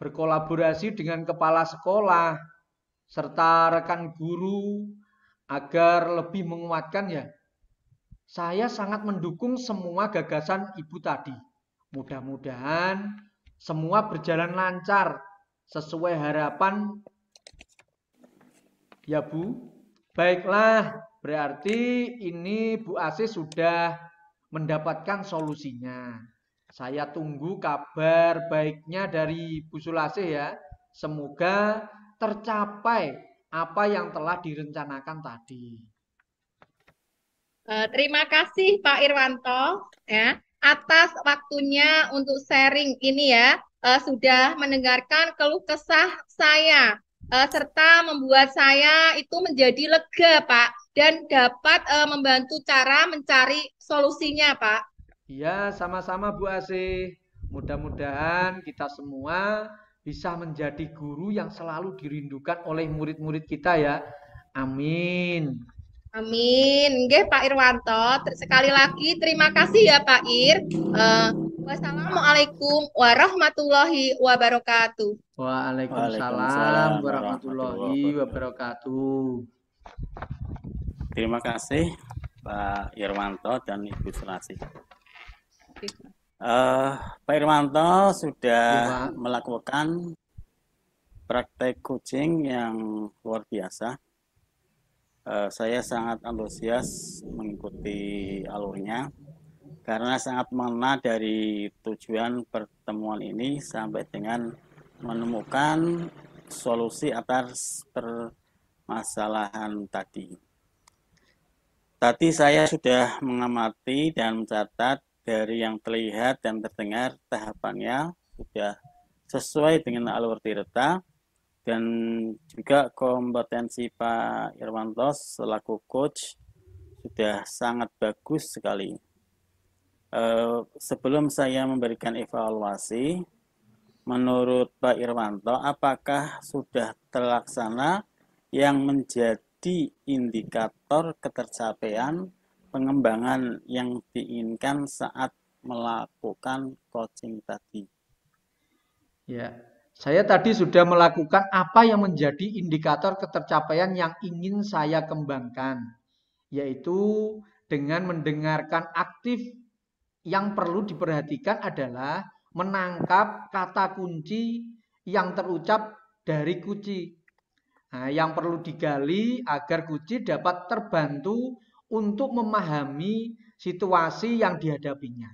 Berkolaborasi dengan kepala sekolah serta rekan guru agar lebih menguatkan ya. Saya sangat mendukung semua gagasan Ibu tadi. Mudah-mudahan semua berjalan lancar sesuai harapan ya Bu. Baiklah, berarti ini Bu Asih sudah mendapatkan solusinya. Saya tunggu kabar baiknya dari Bu Sulasih ya. Semoga tercapai apa yang telah direncanakan tadi. Terima kasih Pak Irwanto ya atas waktunya untuk sharing ini ya. Sudah mendengarkan keluh kesah saya serta membuat saya itu menjadi lega Pak dan dapat membantu cara mencari solusinya Pak. Iya, sama-sama Bu Asih. Mudah-mudahan kita semua bisa menjadi guru yang selalu dirindukan oleh murid-murid kita ya. Amin. Amin. Nggih Pak Irwanto. Sekali lagi terima kasih ya Pak Ir. Wassalamualaikum warahmatullahi wabarakatuh. Waalaikumsalam warahmatullahi wabarakatuh. Terima kasih Pak Irwanto dan Ibu Sulasih. Pak Irwanto sudah melakukan praktek coaching yang luar biasa. Saya sangat antusias mengikuti alurnya karena sangat mengena dari tujuan pertemuan ini sampai dengan menemukan solusi atas permasalahan tadi. Tadi saya sudah mengamati dan mencatat dari yang terlihat dan terdengar tahapannya sudah sesuai dengan alur Tirta dan juga kompetensi Pak Irwanto selaku coach sudah sangat bagus sekali. Sebelum saya memberikan evaluasi, menurut Pak Irwanto apakah sudah terlaksana yang menjadi indikator ketercapaian pengembangan yang diinginkan saat melakukan coaching tadi? Ya, saya tadi sudah melakukan apa yang menjadi indikator ketercapaian yang ingin saya kembangkan, yaitu dengan mendengarkan aktif. Yang perlu diperhatikan adalah menangkap kata kunci yang terucap dari kunci. Nah, yang perlu digali agar kunci dapat terbantu untuk memahami situasi yang dihadapinya.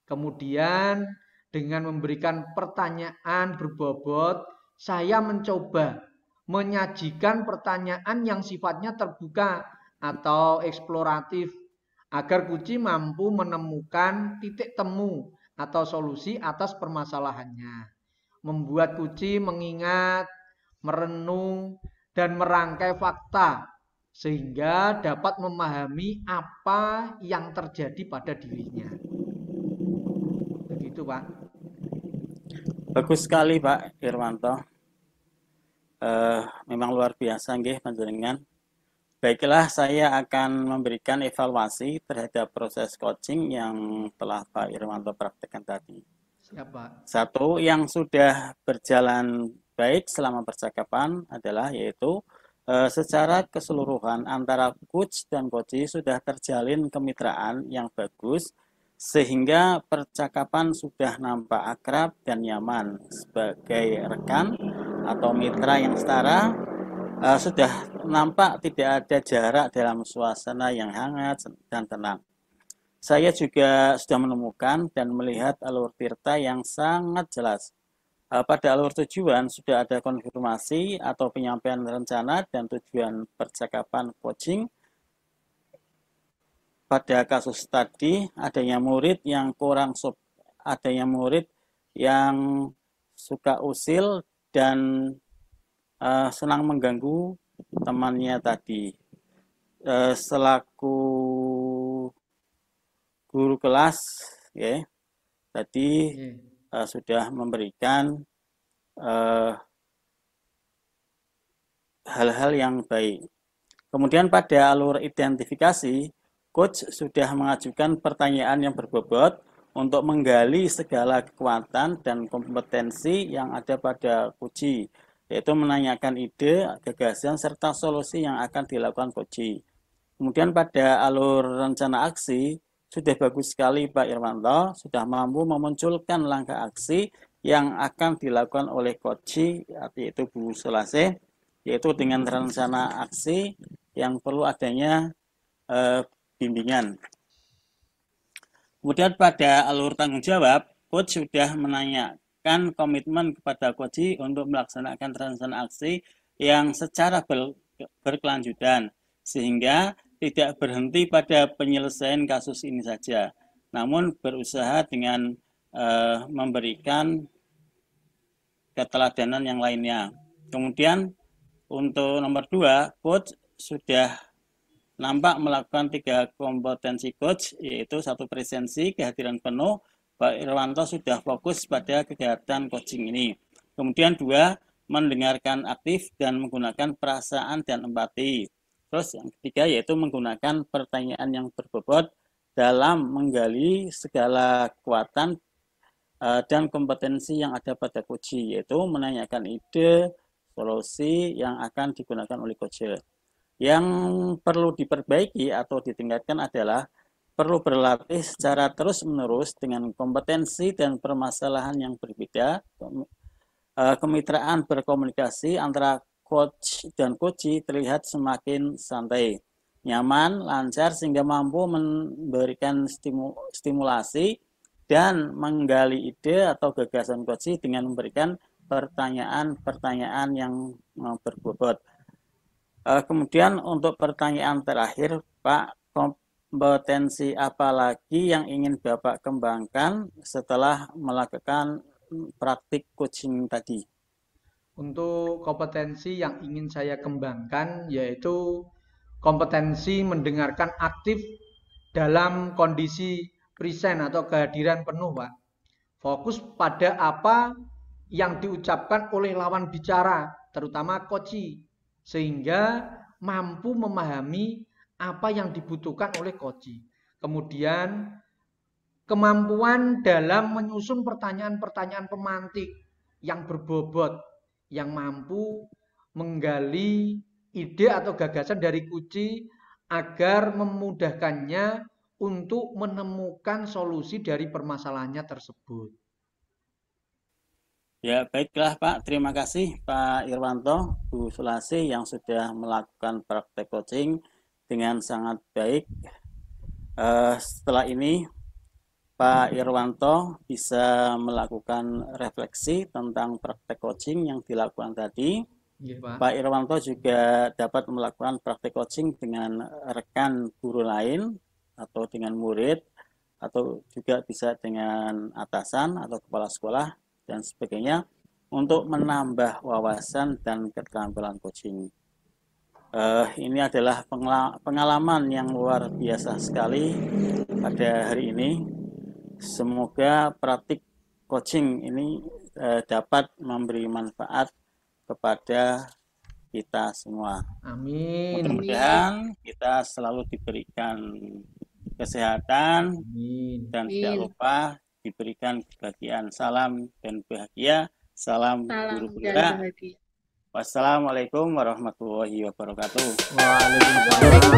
Kemudian dengan memberikan pertanyaan berbobot, saya mencoba menyajikan pertanyaan yang sifatnya terbuka atau eksploratif agar kunci mampu menemukan titik temu atau solusi atas permasalahannya. Membuat kunci mengingat, merenung, dan merangkai fakta sehingga dapat memahami apa yang terjadi pada dirinya. Begitu, Pak. Bagus sekali Pak Irwanto. Memang luar biasa nggih panjenengan. Baiklah, saya akan memberikan evaluasi terhadap proses coaching yang telah Pak Irwanto praktekkan tadi. Siapa? Satu, yang sudah berjalan baik selama percakapan adalah yaitu secara keseluruhan antara coach dan coachee sudah terjalin kemitraan yang bagus sehingga percakapan sudah nampak akrab dan nyaman sebagai rekan atau mitra yang setara. Sudah nampak tidak ada jarak dalam suasana yang hangat dan tenang. Saya juga sudah menemukan dan melihat alur tirta yang sangat jelas. Pada alur tujuan sudah ada konfirmasi atau penyampaian rencana dan tujuan percakapan coaching. Pada kasus tadi adanya murid yang adanya murid yang suka usil dan senang mengganggu temannya tadi. Selaku guru kelas, ya, tadi sudah memberikan hal-hal yang baik. Kemudian pada alur identifikasi, coach sudah mengajukan pertanyaan yang berbobot untuk menggali segala kekuatan dan kompetensi yang ada pada coachee, yaitu menanyakan ide, gagasan, serta solusi yang akan dilakukan coachee. Kemudian pada alur rencana aksi, sudah bagus sekali Pak Irwanto, sudah mampu memunculkan langkah aksi yang akan dilakukan oleh coachee, yaitu Bu Sulase, yaitu dengan rencana aksi yang perlu adanya bimbingan. Kemudian pada alur tanggung jawab, coach sudah menanyakan komitmen kepada coachee untuk melaksanakan rencana aksi yang secara berkelanjutan, sehingga tidak berhenti pada penyelesaian kasus ini saja, namun berusaha dengan memberikan keteladanan yang lainnya. Kemudian untuk nomor 2, coach sudah nampak melakukan 3 kompetensi coach, yaitu 1 presensi, kehadiran penuh. Pak Irwanto sudah fokus pada kegiatan coaching ini. Kemudian 2, mendengarkan aktif dan menggunakan perasaan dan empati. Terus yang ketiga yaitu menggunakan pertanyaan yang berbobot dalam menggali segala kekuatan dan kompetensi yang ada pada coachee, yaitu menanyakan ide, solusi yang akan digunakan oleh coachee. Yang perlu diperbaiki atau ditingkatkan adalah perlu berlatih secara terus-menerus dengan kompetensi dan permasalahan yang berbeda. Kemitraan berkomunikasi antara coach dan coachee terlihat semakin santai, nyaman, lancar, sehingga mampu memberikan stimulasi dan menggali ide atau gagasan coachee dengan memberikan pertanyaan-pertanyaan yang berbobot. Kemudian untuk pertanyaan terakhir, Pak, kompetensi apa lagi yang ingin Bapak kembangkan setelah melakukan praktik coaching tadi? Untuk kompetensi yang ingin saya kembangkan yaitu kompetensi mendengarkan aktif dalam kondisi present atau kehadiran penuh, Pak. Fokus pada apa yang diucapkan oleh lawan bicara, terutama coachee, sehingga mampu memahami apa yang dibutuhkan oleh coachee. Kemudian kemampuan dalam menyusun pertanyaan-pertanyaan pemantik yang berbobot, yang mampu menggali ide atau gagasan dari coachee agar memudahkannya untuk menemukan solusi dari permasalahannya tersebut. Ya, baiklah Pak. Terima kasih Pak Irwanto, Bu Sulasi yang sudah melakukan praktek coaching dengan sangat baik. Setelah ini Pak Irwanto bisa melakukan refleksi tentang praktek coaching yang dilakukan tadi. Ya, Pak. Pak Irwanto juga dapat melakukan praktek coaching dengan rekan guru lain atau dengan murid, atau juga bisa dengan atasan atau kepala sekolah dan sebagainya untuk menambah wawasan dan keterampilan coaching. Ini adalah pengalaman yang luar biasa sekali pada hari ini. Semoga praktik coaching ini dapat memberi manfaat kepada kita semua. Amin. Mudah-mudahan kita selalu diberikan kesehatan Amin. dan tidak lupa diberikan kebahagiaan. Salam dan bahagia. Salam guru penggerak. Wassalamualaikum warahmatullahi wabarakatuh. Waalaikumsalam.